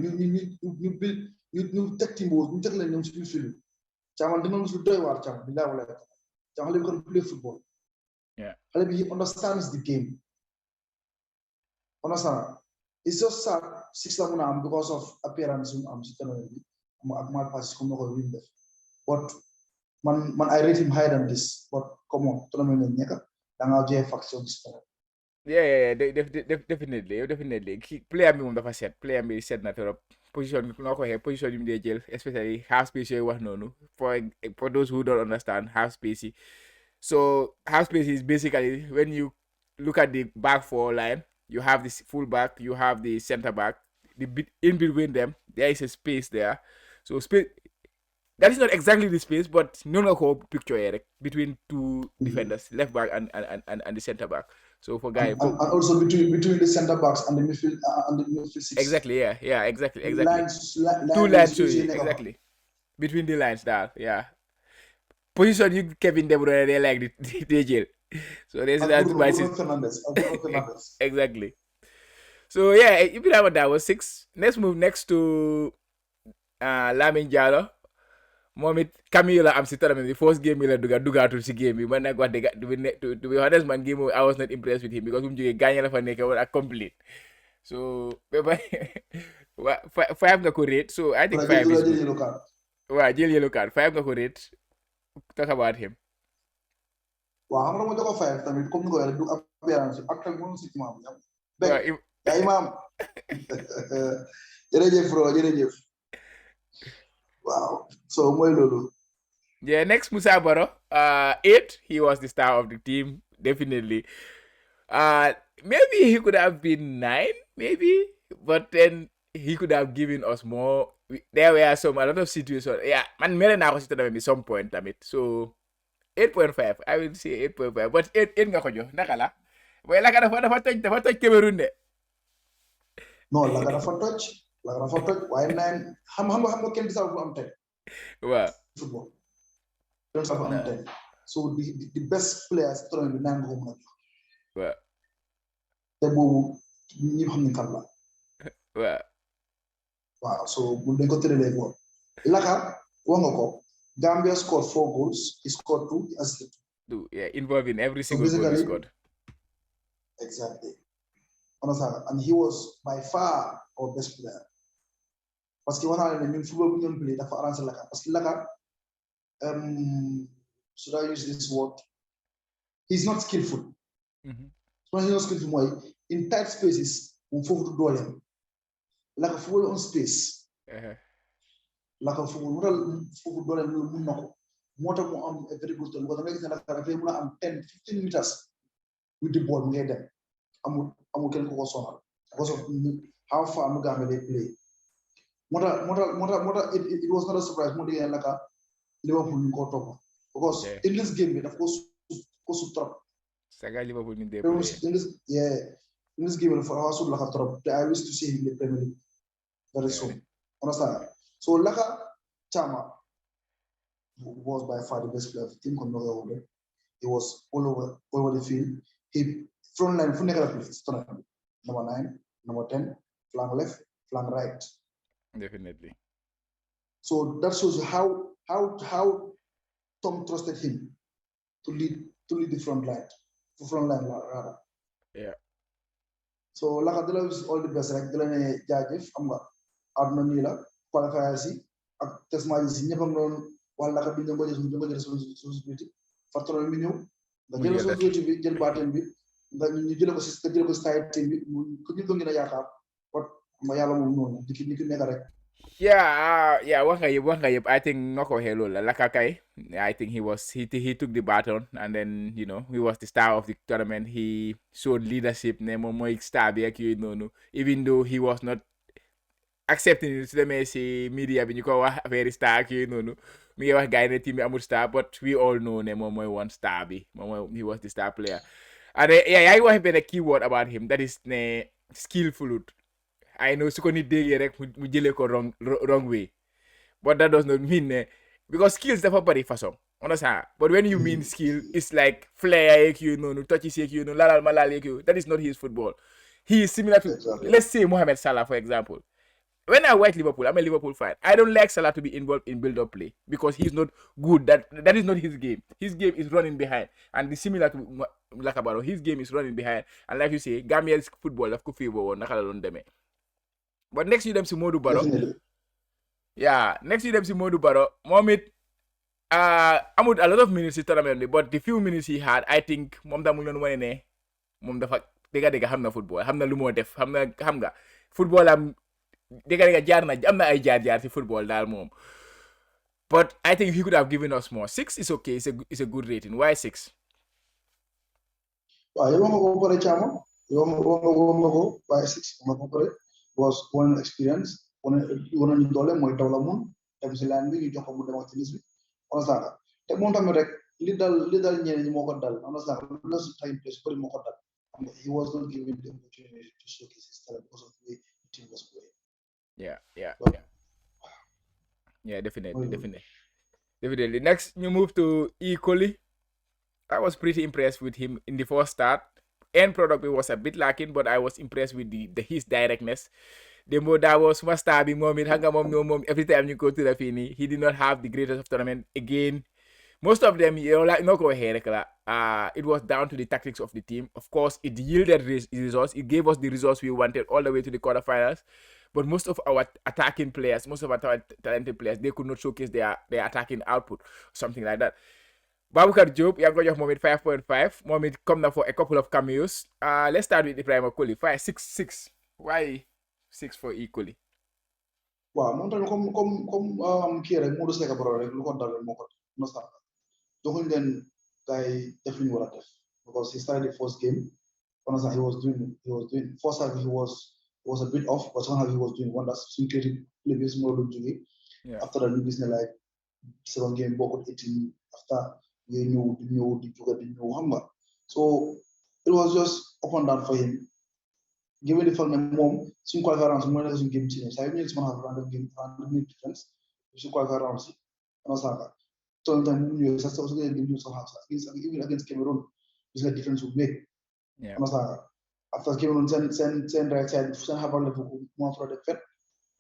ñu teg team boobu ñu teg leen ñoom si biir fil Chama dina lu doy waar Chama billahi wala Chama xale bi kon play football. Xale bi he understands the game. Understand it's just sad 6 la mun a am because of appearance mu am si tournoi bi ak mal passes comme na ko win def but man I rate him higher than this but come on tournoi lañ nekk da ngaa joxe faction bi si yeah definitely player bi moom dafa set player bi set na trop position noo ko waxee position yi mu dee jël especially half space yooyu wax noonu for those who don't understand half space yi so half space is basically when you look at the back four line you have this full back you have the center back in between them there is a space there so space that is not exactly the space but noonu la ko picture between two defenders left back and the center back. So for guys, and also between the center backs and the midfield six. Exactly, yeah, exactly. Lines, two lines, exactly. Between the lines, yeah. Position you Kevin De Bruyne, they like the jail. So there's that. Exactly. So yeah, Ibrahima that was 6. Let's move next to Lamine Diallo. moom it Camille la am si tournament bi first game bi la dugaatul si game bi man nag wax dëgg to be honest man game I was not impressed with him because bu mu jógee gaañ la fa nekk woon ak complete so ba five nga ko rate so I think five is good waaw jël yellow card five nga ko rate talk about him. waaw xam nga ma jox ko five tamit comme ni ko waxee du appearance ak tamit mënu si imam yaa imam jërëjëf bro jërëjëf wow so mooy loolu. Yeah, next Musa Barrow, 8. He was the star of the team, definitely. Maybe he could have been 9, maybe, but then he could have given us more. There were a lot of situations. Yeah, man, mere na ako si Tadame some point, damn it. So 8.5. I will say 8.5, but 8 nga ko jox nakala. Boy, laka dafa toj Cameroon de. No, laka dafa toj waaye 9 xam nga kenn gisaw fu am tey. Waaw. Football. So the best players throwing the 9 home run. Waaw. te boobu ñi xam ne kan la. Waaw. Wow, so dañ ko tëralee goal. Laka wax nga ko. Gambia scored 4 goals. He scored 2. He assisted 2. Yeah, involved in every single goal he scored. Exactly. And he was by far our best player. Parce que wax naa ne ñun football bu ñu play dafa arrangé Laka parce que Laka should I use this word? He's not skillful. So he's not skillful mooy in tight spaces moom foofu du dooleem. Laka football on space. Laka football foofu dooleem loolu mun na ko moo tax mu am a very good time because da ngay gis ne Laka dafay mën a am 10-15 meters with the ball ngay dem amul kenn ku ko sonal because of how far mu Gambia they play. moo tax it was not a surprise moo déggee Laka Liverpool ñu ko topp because in this game bi daf ko sut trop. Saga Liverpool ñu dee in this game dafa sut Laka trop te I wish to see him in the Premier League very soon. Understand? So Laka Chama was by far the best player of the team. He was all over the field. He front line, number 9, number 10, flank left, flank right. Definitely. So that shows you how Tom trusted him to lead the front line rather. Yeah. So Laka Dela is all the best. Like Dela Jajef, Adna Nila, qualifiers, ak test match yi ñëpp am doon wala Laka bi ñu ko jël responsibility facteur mi ñëw nga jël responsibility bi jël baatem bi nga ñu jël ko style team bi ko ñu ko ngi na yaakaar wat ma yàlla moom noonu di ki nekk rek. Yeah, wax nga yëpp I think noo ko waxee loolu la Laka kay I think he took the baton and then he was the star of the tournament. He showed leadership ne moom mooy star bi ak yooyu noonu even though he was not accepting su demee si media bi ñu ko wax affaire star ak yooyu noonu mi ngi wax gars yi ne team bi amul star but we all know ne moom mooy one star bi he was the star player and yaa ngi wax benn keyword about him that is ne skillful. I know su ko nit déggee rek mu jëlee ko wrong way but that does not mean ne because skills dafa bari façon understand but when you mean skill it's like flair yeeg yooyu noonu touches yeeg yooyu noonu lalal ma laal yeeg yooyu that is not his football. He is similar to let's say Mohamed Salah for example. When I watch Liverpool, I'm a Liverpool fan. I don't like Salah to be involved in build-up play because he's not good. That is not his game. His game is running behind, and it's similar to Laka Barrow. His game is running behind, and like you say, Gambia's football daf ko favor woon naka la doon demee. But next you dem si Modou Barrow. Yeah, next you dem si Modou Barrow. Moom it amul a lot of minutes si tournament bi, but the few minutes he had, I think moom tam mu ngi doon wane ne moom dafa dégg xam na football, xam na lu moo def, xam nga football am. Dégg jaar na am na ay jaar ci football daal moom but I think he could have given us more. 6 is okay. It's a good rating. Why 6? waaw yow nga ko pare Chama yow nga ko why 6 nga ko pare was one experience wane ñu doole mooy daw la mun dem si line bi ñu jox ko mu dem ak tennis bi understand te moom tamit rek li dal ñeneen ñi moo ko dal understand lu su time place bëri moo ko dal he was not given the opportunity to showcase his talent because of the way the team was playing. Yeah, definitely. Next, you move to E. Coli. I was pretty impressed with him in the first start. End product was a bit lacking, but I was impressed with his directness. Dembo Dawo suma star bi moom it xam nga moom every time ñu ko tudda fii nii he did not have the greatest of tournament again. Most of them, like no go ahead, it was down to the tactics of the team. Of course, it yielded results. It gave us the results we wanted all the way to the quarterfinals. But most of our attacking players, most of our talented players, they could not showcase their attacking output, something like that. Babukar Job, you have got your moment 5.5. Moment come now for a couple of cameos. Let's start with the prime qualifier 6-6. Why 6 for equally? waaw moom tamit comme kii rek Modou Seka Baro rek lu ko dal moo ko nostal joxuñ leen gars yi def li ñu war a def because he started the first game honestly he was doing first half he was a bit off but second half he was doing wonders suñ créative play bi moo doon jógee after that ñu gis ne like second game bokkut 18 after ngay ñëw di jóge di ñëw xam nga so it was just up and down for him given the fact that mom suñ qualifier rounds mooy nekk suñ game ci saa yu ñëwee si mën a xam random game random minute difference suñ qualifier rounds yi understand nga so tam mu ñëwee sax su ngeen dem ñu sax even against Cameroon gis nga difference bu big understand nga after Cameroon seen right side seen xabar la foofu moo fa def fet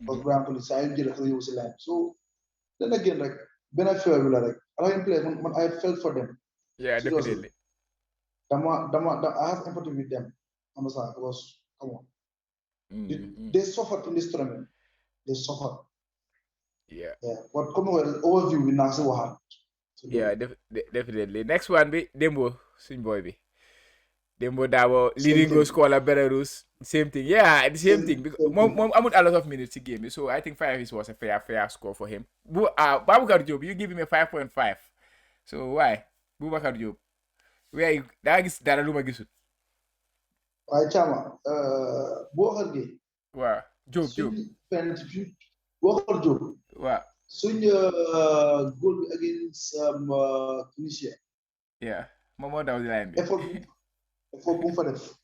parce que Brian Cole saa yu jël ko yow si line so then again like benn affaire bi la rek Alliance players man I felt for them definitely I have empathy with them understand because come on. They suffered in this tournament. They suffered. Yeah. But come on, overview we now see what happened. Yeah, definitely. Next one be Dembo, swing boy be. Dembo Dawo, leading goal scorer Belarus. Same thing. Yeah, the same thing. Because mom a lot of minutes in game. So I think 5 was a fair score for him. Babukar Job, you give him a 5.5. So why? Babukar Job. Where you that is Daraluma Gisut. Ay chama Bokar Gueye waaw Diop penalty Bokar Diop waaw suñ goal bi against Tunisia moom moo daw di line bi effort bu mu fa def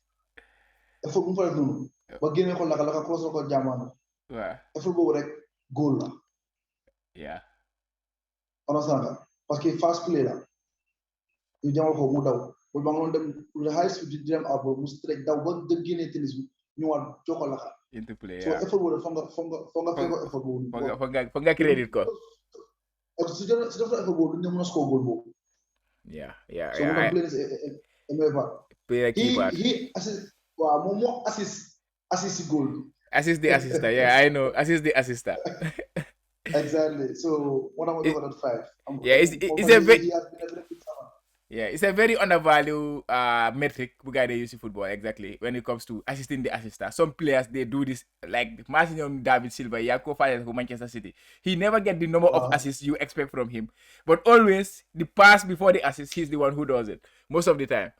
noonu ba génne ko laka cross ko jàmmaano waaw effort boobu rek goal la understand parce que fast play la ñu jamal ko mu daw ba nga dem the high speed di dem ab mu straight daw ba de génne tennis bi ñu waat joko la into play so effort boobu fonga effort boobu fonga credit ko si def effort boobu ñu mën a score goal boobu so mu tam play he assist waaw moom moo assist goal assist the assistant I know assist the assistant exactly so what am I doing at 5 it's a very it's a very undervalued metric we got to use in football exactly when it comes to assisting the assistant. Some players they do this like Marcinho David Silva, Yako Fayet for Manchester City. He never get the number of assists you expect from him, but always the pass before the assist, he's the one who does it most of the time,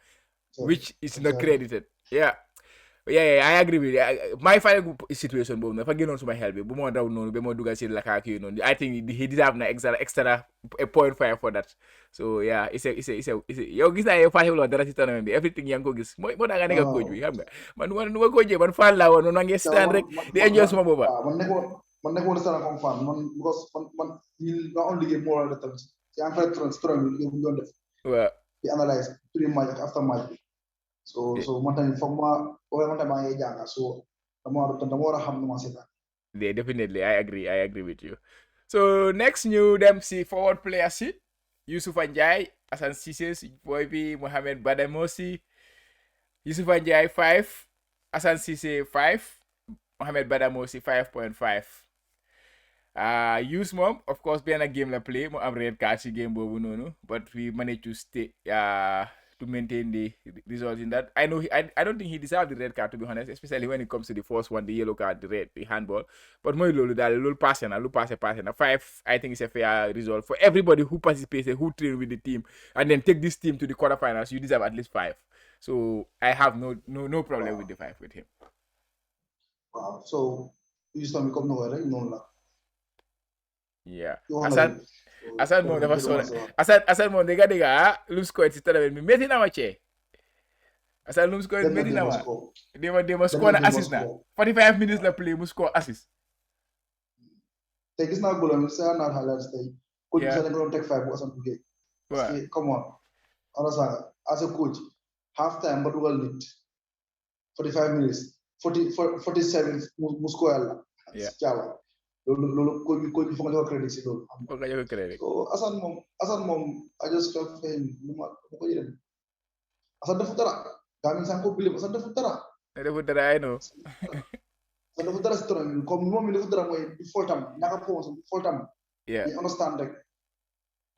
which is not credited. I agree with you. My final situation, but if I get on to my help, but more down no, but more do guys like you know. I think he deserves an extra a 0.5 for that. So it's a yo gis na fa hewlo dara ci tournament bi everything yang ko gis mo da nga nek coach bi xam nga man ko je man fan la won ma ngi stand rek di enjoy suma boba man nek won stand comme fan man because man ni na on ligue mo la tam ci en fait transfer bi ñu doon def di analyze pre-match after match so man tamit foog ma man tamit maa ngi jàng so dama war a xam nu ma seetaan. Definitely I agree with you. So next ñu dem si forward players si Youssoufa Ndiaye, Assane Cissé boy bi Mohamed Badamosi. Youssoufa Ndiaye 5, Assane Cissé 5, Mohamed Badamosi 5.5. Use mom, of course, benn game la play mo am red card si game boobu noonu, but we managed to stay to maintain the result in that. I know I don't think he deserved the red card, to be honest, especially when it comes to the first one, the yellow card, the handball. But mooy loolu daal loolu passé na 5. I think it's a fair result for everybody who participated, who trained with the team, and then take this team to the quarterfinals. You deserve at least 5. So I have no problem with the 5 with him. Wow. So you saw me come nowhere, right? No, Assane moom dafa sonn Assane moom dégga lu mu score ci tournament bi métti na ma cee Assane lu mu score métti na ma dema score na assist na 45 minutes la play mu score assist te gis naa góolam sa naa highlights tey coach bi sax dañ ko doon teg 5 bu Assane duggee parce que come on understand as a coach half time ba dugal nit 45 minutes 47 mu square la Yeah. si Java loolu ko ñu fa nga jox crédit si loolu xam Foog nga joxe crédit. so Assane moom I just felt for him mu ko yërëm Assane defu dara Gambian san ko believe Assane defu dara Ne defu dara I know. Assane defu dara si tournoi comme moom mi defu dara mooy di foltam ñaaka pause foltam Yeah. you understand rek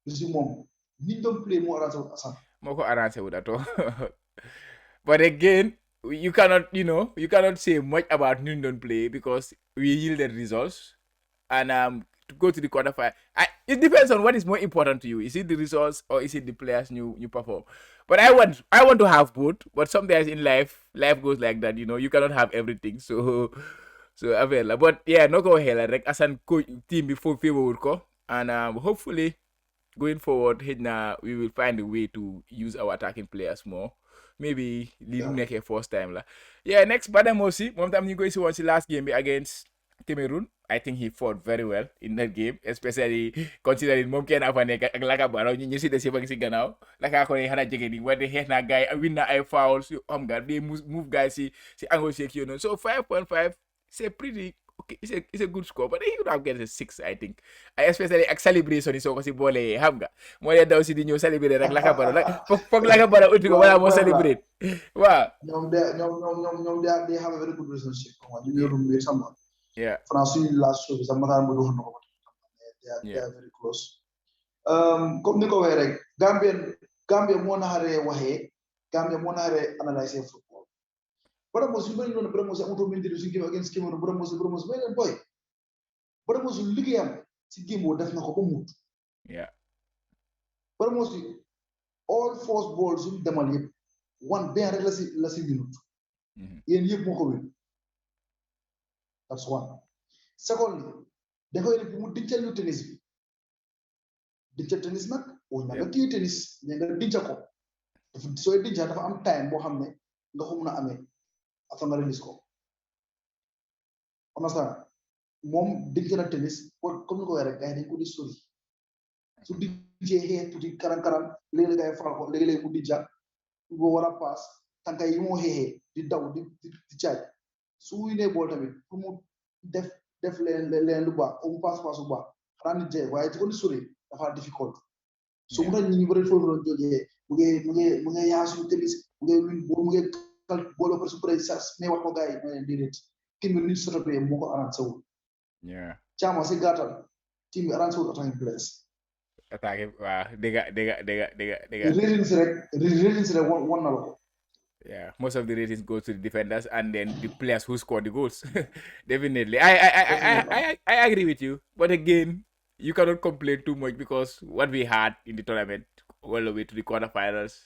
lu si moom niñ doon play moo arrangé wu Assane Moo ko arrangé wu at all. But again, you cannot say much about New don't play because we yielded results. And to go to the quarterfinal, it depends on what is more important to you. Is it the results or is it the players you perform? But I want to have both. But sometimes in life goes like that. You cannot have everything. So Avela. But yeah, no go hell. Like Asan team before favor would go, and hopefully going forward, we will find a way to use our attacking players more. Maybe leading next first time la. Yeah, next Badamosi. One time you go see once the last game against Cameroon. I think he fought very well in that game, especially considering moom kenn afa nekk ak Laka Barrow ñu si des yëpp a ngi si gannaaw Laka ko ne xanaa jege ni wante xeex na gars yi win na ay fouls xam nga they move guys si angle shake noonu so 5.5 c'est pretty okay it's a good score but he would have get a 6 I think especially ak celebration yi soo ko si boolee xam nga moo dee daw si di ñëw célébrer rek Laka Barrow foog Laka Barrow uti ko wala moo célébrer waaw ñoom they have a very good relationship ñu ngi sama yeah France last show sax Matar Mbodj wax na ko they are very close comme ni ko waxee rek Gambia moo naxaree waxee Gambia moo naxaree analyser football Badamosi yu bëri noonu Badamosi amutoon mentalité si game against Cameroon Badamosi may leen boy Badamosi liggéeyam si game boobu def na ko ba mut yeah Badamosi all force balls suñu demal yëpp benn rek la si minute yéen yëpp moo ko win that's one secondly da koy def mu dincal ñu tennis bi dincal tennis nag oo nga téye tennis mais nga dinca ko sooy dinca dafa am time boo xam ne nga ko mun a amee after nga release ko understand moom dinca na tennis comme ni ko waxee rek gars yi dañ ko di sori su dincee xeex tuuti karan léegi-léeg gars yi faral ko léegi-léeg mu dinca boo war a paas tànka yi moo xeexee di daw di caaj su winee bool tamit pour mu def leen lu baax pour mu paas bu baax xanaa nit jee waaye ci ko ni sori dafa difficult so mu tax ñu bëri foofu doon jógee mu ngi yaa suñu tennis mu ngi win boo mu ngi kal booloo ko su pare sas mais wax ko gars yi ma leen déedéet team bi nit sotopee moo ko arrangé wul caama si gàttal team bi arrangé wul attacking players attaque waaw dégg ratings rek won na la ko yeah, most of the ratings go to the defenders and then the players who score the goals. Definitely. I agree with you. But again, you cannot complain too much because what we had in the tournament all the way to the quarterfinals,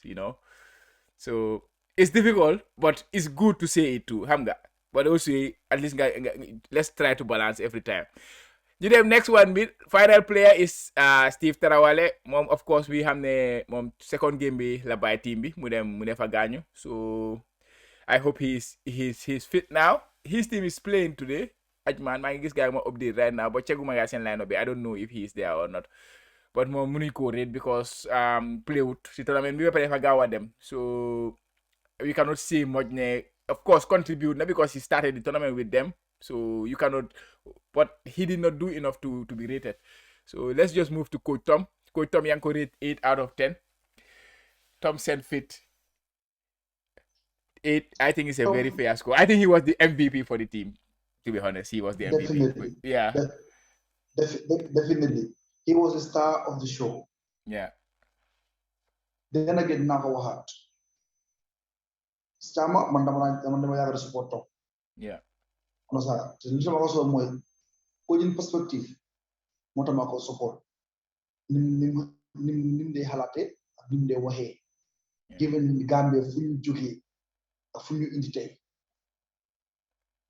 So it's difficult, but it's good to say it too. Hamga. But also, at least let's try to balance every time. The next one, final player is Steve Tarawale. Mom, of course, we have the second game be la by team bi mu fa gañu. So I hope he's fit now. His team is playing today. Ajman, my guy mo update right now, but check my guys in line up. I don't know if he's there or not. But mo muni ko read because play out si tournament bi pa fa gawa dem. So we cannot say much of course contribute na because he started the tournament with them. So you cannot, but he did not do enough to be rated. So let's just move to Coach Tom. Coach Tom Yanko rate 8 out of 10. Tom said fit 8. I think it's a very fair score. I think he was the MVP for the team. To be honest, he was the MVP. Definitely. Yeah. Definitely. He was the star of the show. Yeah. Then again, now heart. Stama mandama yaga support Tom. Yeah. Ono sa li sama ko moy coaching perspective motama ko support nim de halate ak nim de waxe given Gambia fu ñu joggé ak fu ñu indi tay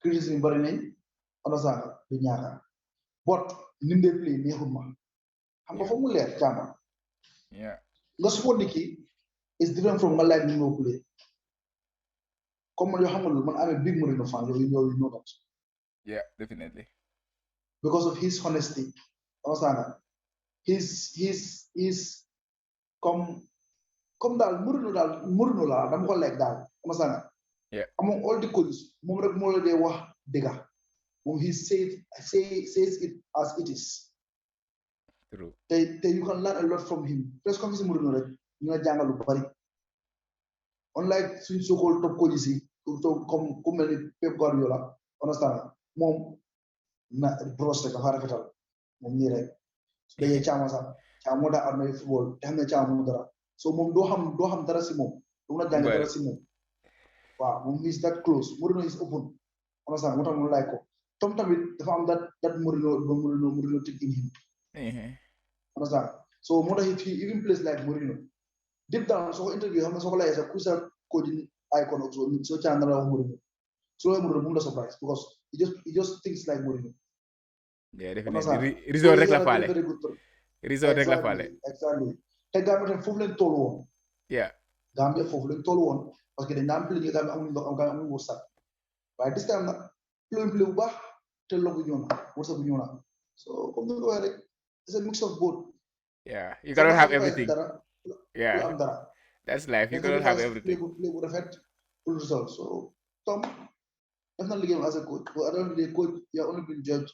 criticism bari nañ ono sa du ñaaka but nim de play neexul ma xam nga fa mu leer jama yeah nga support niki is different from nga like ni mo play comme man yo xamul man amé big Mourinho fan yo know that. Yeah, definitely. Because of his honesty. He's come dal Mourinho la dama ko like dal. Yeah. Among all the coaches, moom rek moo la dee wax dëgga. Moom he says it as it is. True. Te you can learn a lot from him. Press conference Mourinho rek ñu nga jàngal lu bari. Unlike suñ so-called top coaches yi comme ku mel ni Pep Guardiola, understand moom na brosse rek dafa rafetal moom nii rek su dee caama sax caama moo tax am na football te xam ne caama moom dara so moom doo xam dara si moom doo mën a jàng dara si moom waaw moom is that close Mourinho is open understand moo tax mu like ko Tom tamit dafa am that Mourinho take in him understand so moo tax if he even plays like Mourinho deep down soo ko interview xam ne soo ko laajee sax ku sa coach icon ak soo caa dara wax Mourinho so Mourinho bu mu la surprise because he just thinks like Mourinho. Yeah, definitely. Result rek la faale. Result rek la faale. Exactly. Te Gambia tam foofu lañ toll woon. Yeah. Gambia foofu lañ toll woon parce que dañ daan play ñu Gambia amuñu ndox amuñu wërsëg waaye this time nag play bu baax te logu ñëw na wërsëg bu ñëw na so comme ni ko waxee rek it's a mix of both. Yeah, you cannot have everything. Yeah. That's life. You cannot have everything. Play bu rafet pour result so Tom def na liggéeyam as a coach but at the end of the day coach you are only been judged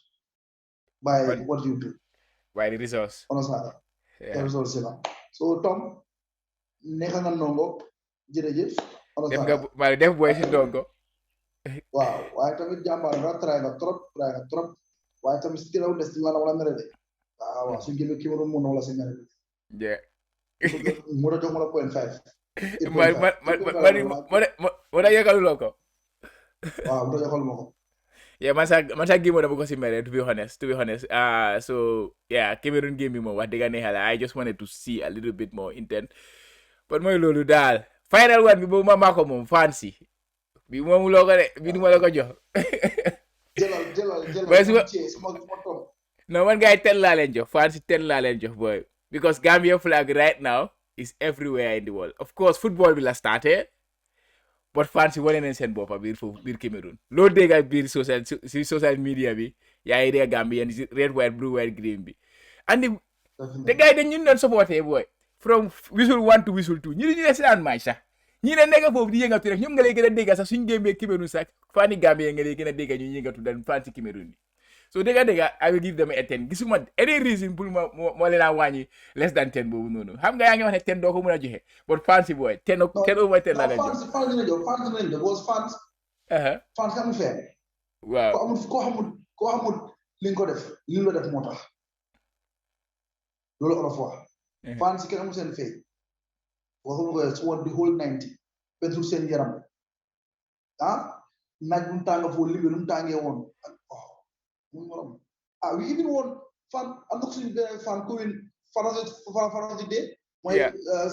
by what you do. By the results. Understand? The results la so Tom nekk nga ndongo jërëjëf. def boy si ndongo. waaw waaye tamit jàmbaar nga try nga trop waaye tamit si kiraw des la wala mere de waaw su génne kii waroon mun wala si mere de. Yeah. mu da jox ma la 0.5. ma yëgaluloo ko. waaw mu da joxal ma ko. Yeah, man sax game dama ko si mere to be honest. So yeah, Cameroon game bi moom wax dëgg neex la I just wanted to see a little bit more intent but mooy loolu daal final one bi boobu maa ko moom fancy bi moom loo ko de bi du ma la ko jox. jëlal no man gars yi 10 laa leen jox fancy 10 laa leen jox boy because Gambia flag right now is everywhere in the world of course football bi la starté but fancy wane nañ seen boppa biir Cameroon loolu dégg biir social media bi yaa ngi dégg Gambien red white blue white green bi andi te gars yi dañ ñun doon supporté boy from whistle 1 to whistle 2 ñi ne si daan match sax ñi ne nekk foofu di yëngatu rek ñoom nga lay gën a dégg sax suñu gémbee Cameroon sax fani Gambien nga lay gën a dégg ñu yëngatu dan fancy Cameroon bi so dégg I will give them a 10 gisuma any reason pour moo leen a wàññi less than 10 boobu noonu xam nga yaa ngi wax ne 10 doo ko mën a joxe but fancy boy 10 over 10 la leen jox fans ka mu fee waaw koo xamul li nga ko def li la def moo tax loolu olof wax fans kenn amul seen fee waxuñu ko su woon the whole 90 pentul seen yaram naaj bu mu tàng foofu liggéey lu mu tàngee woon we even won fan am na suñu benn fan ku win fantasy day mooy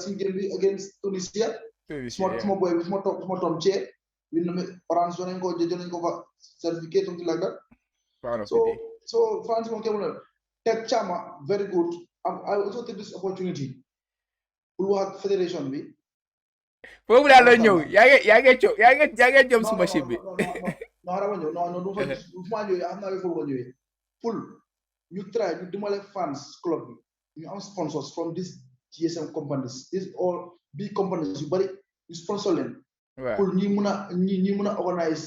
suñu game bi against Tunisia suma boy bi suma tom cee win na orange jonañ ko fa certificate something like that so France moom kemul Tek Chama very good I also take this opportunity pour wax ak fédération bi foofu daal la ñëw yaa ngi jom suma chib bi non du fa ñëwee am naa foofu ko ñëwee pour ñu try ñu dimbale fans club bi ñu am sponsors from this GSM companies this all big companies yu bari ñu sponsor leen pour ñi mun a organise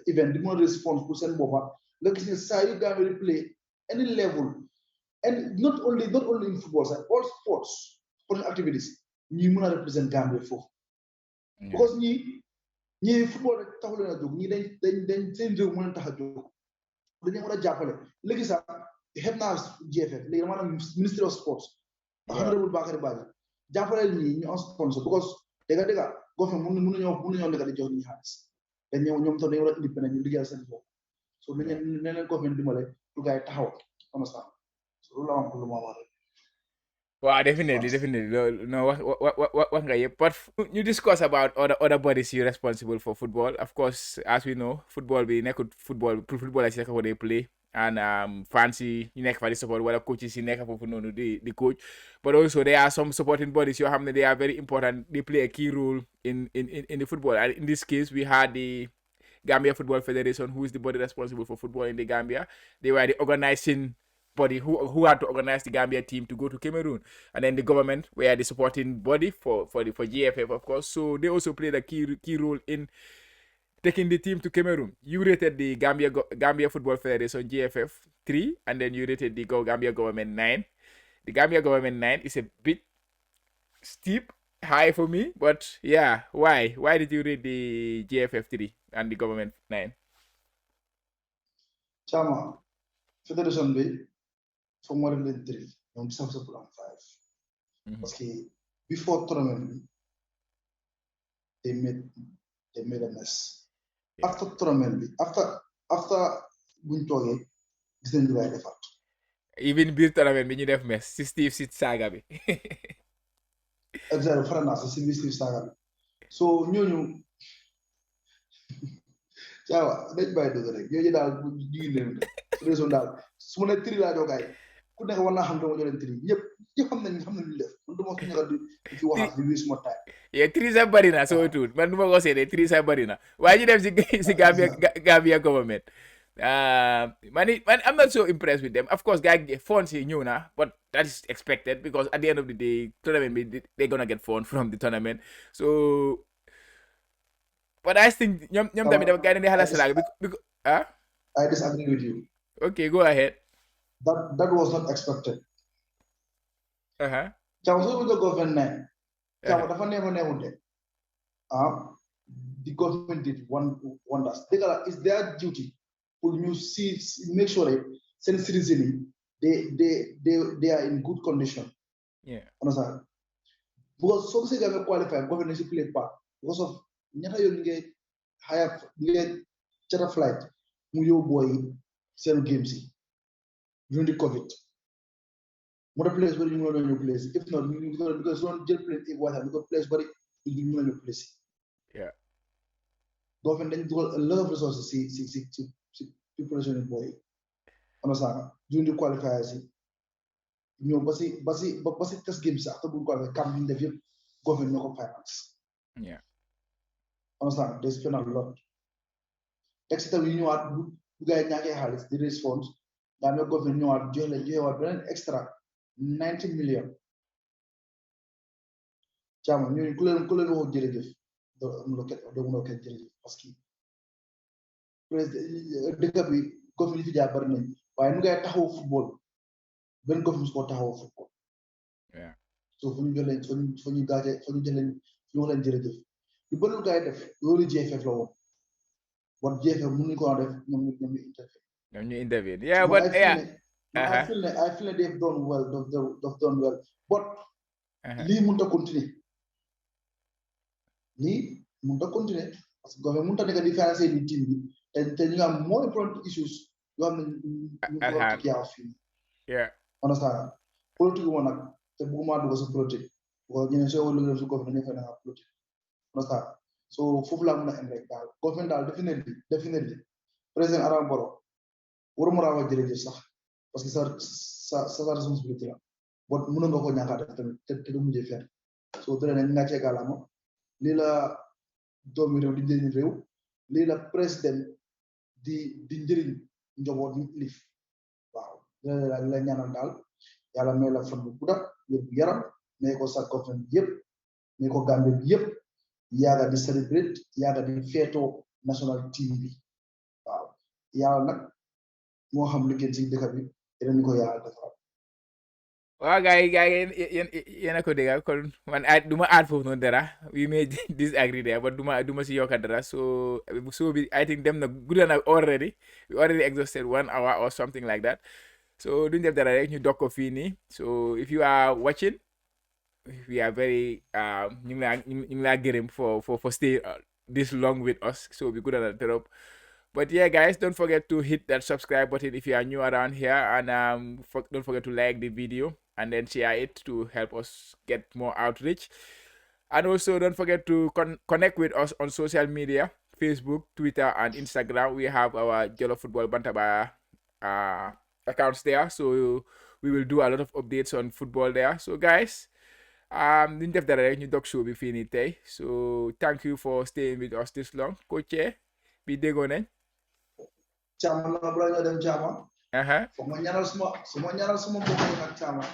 event di mun a response pour seen boppa nga gis ne saa yu Gambia di play any level and not only in football sax all sports activities ñi mun a represent Gambia foofu because ñi football rek taxu leen a jóg ñi dañ seen réew mën a tax a jóg dañu war a jàppale léegi sax xeeb naa GFF léegi dama naan Ministry of Sports honorable Bakary Badji jàppale ñi ñu am sponsor because dëgg government mënuñoo nekk di jox ñi xaalis dañ ñoom tam dañu war a indépendant ñu liggéeyal seen bopp so ne leen government dimbale lu gars yi taxaw understand so loolu la am pour lu ma wax Wow, definitely. No, what but you discuss about other bodies you responsible for football. Of course, as we know, football is like how they play. And fancy you neck for the support whether coaches in neck for the coach. But also there are some supporting bodies you have they are very important. They play a key role in the football. And in this case we had the Gambia Football Federation, who is the body responsible for football in the Gambia. They were the organizing body who had to organize the Gambia team to go to Cameroon, and then the government were the supporting body for GFF, of course. So they also played a key role in taking the team to Cameroon. You rated the Gambia Football Federation GFF 3, and then you rated the Gambia government 9. The Gambia government 9 is a bit steep, high for me, but yeah, why? Why did you rate the GFF 3 and the government 9? Chama, Federation B, for more than 3, on subsequent 5. Parce que before tournament, they made a mess. Yeah. After tournament, after buñ toogee gis nañ lu defaat. Even biir tournament bi ñu def mess si Steve si saaga bi. Exactement, faral naa si Steve saaga bi. So ñooñu caawa dañ bàyyi dëgg rek ñooñu daal ñu leen raison daal su ma nee tri laa jox gaay ku nekk war naa xam dama jox leen tri ñëpp xam nañ lu def man du ma fi ñëkkat di ci waxaat di wii suma taay. Yeah, tri sa bari na soo tuut man du ma ko seetee tri sa bari na waaye ñu dem si Gambia government. Man, I'm not so impressed with them. Of course, guys, funds here, but that is expected because at the end of the day, tournament they're gonna get funds from the tournament. So, but I think I disagree with you. Okay, go ahead. That was not expected. So the government, the government did wonders. It's their duty. You see, make sure that citizens they are in good condition. Yeah. Understand? Because some say they qualify, government should play part because of ñata yoon ngay higher charter flight mu yow boy seen games yi during the COVID. More place where you know your place. If not, because don't just play it water because place but you know your place. Yeah. Government then do a lot of resources preparation boy. Understand? During the qualifiers, you know, but test games after the qualifier come in the government no finance. Yeah. Understand? They spend a lot. Next time you know what you guys nyake halis the response. Then your government know what you have extra 90 million. Chairman, you include who jërëjëf do ke jërëjëf parce que président dëkk bi government fi jaar bari nañ waaye nu ngay taxaw football benn government ko taxaw football. Yeah. So fu ñu jëlee fu ñu gaaje fu ñu jëlee ñu wax leen jërëjëf lu bëri lu ngay def loolu GFF la woon what GFF mënuñu ko def ñoom ñu intervene. Yeah, but I feel like they've done well. They've done well, but lii mënut a continuer. Lii mënut a continuer parce que government mënut a nekk di financer di team bi te ñu am more important issues yoo xam ne ñu politique yaa fii. Yeah. Understand? Politique woon nag te bëgguma dugg sa politique parce que ñu ne soo wàllu ngeen su government dañuy fay na politique. Understand? So foofu laa mën a am rek daal government daal definitely président Adama Barrow waruma laa wax jërëjëf sax. Parce que sa responsabilité la bon mënoon nga ko ñàkk a def tamit te du mujjee fenn soo tëree nañ nga cee gàllaama lii la doomi réew di njëriñ réew lii la président di njëriñ njaboot ñu ilif waaw la ñaanal daal yàlla may la fan bu gudda yóbbu yaram may ko sa government bi yëpp may ko Gambie bi yëpp yaaga di celebrate yaaga di feetoo national team bi waaw yàlla nag moo xam liggéey ci dëkk bi dinañ ko yàlla defal. Waaw gars yi yéen a ko dégg kon man du ma add foofu noonu dara we may disagree there but du ma si yokka dara so bi I think dem na gudda na already we already exhausted 1 hour or something like that so duñ def dara rek ñu dog ko fii nii so if you are watching we are very ñu ngi laa gërëm for stay this long with us so bi gudda na trop. But yeah, guys, don't forget to hit that subscribe button if you are new around here, and don't forget to like the video and then share it to help us get more outreach. And also, don't forget to connect with us on social media: Facebook, Twitter, and Instagram. We have our Jollof Football Bantaba accounts there, so we will do a lot of updates on football there. So, guys, ñu def dara rek ñu dog show bi fii nii tey. So, thank you for staying with us this long. Coach bi déggoo nañ. Chama na bala dem chama foog ma ñaanal suma mbokk yi nag caama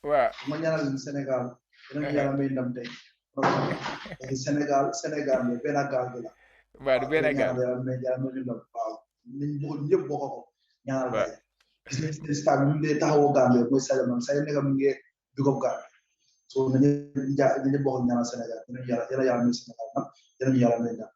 waaw. foog ma ñaanal leen Sénégal dinañu yàlla may ndam tey parce que Sénégal bi benn gaal gi la waaw du waaw dinañ benn gaal. ñaanal yàlla may ñu ndam waaw niñ bëgg ñëpp bokk ko ñaanal waaw. gars yi gis nañ seen staff bi mu dee taxawoo Gambie mooy Sadio Man Sadio nekk mu ngi big up Gambie so nañu bokk ñaanal Sénégal dinañu yàlla may Sénégal ndam dinañu yàlla may ndam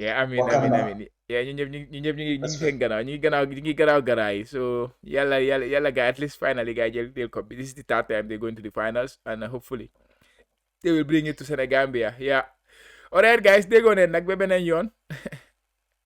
Yeah, amin amin Wakanda amin. Yeah, ñu ngi seen respect gannaaw ñu ngi gannaaw garaay so yàlla guy at least finally guy jël cup bi. This is the third time they're going to the finals and hopefully they will bring it to Senegambia. Yeah. Alright guys, déggoon neen nag ba beneen yoon.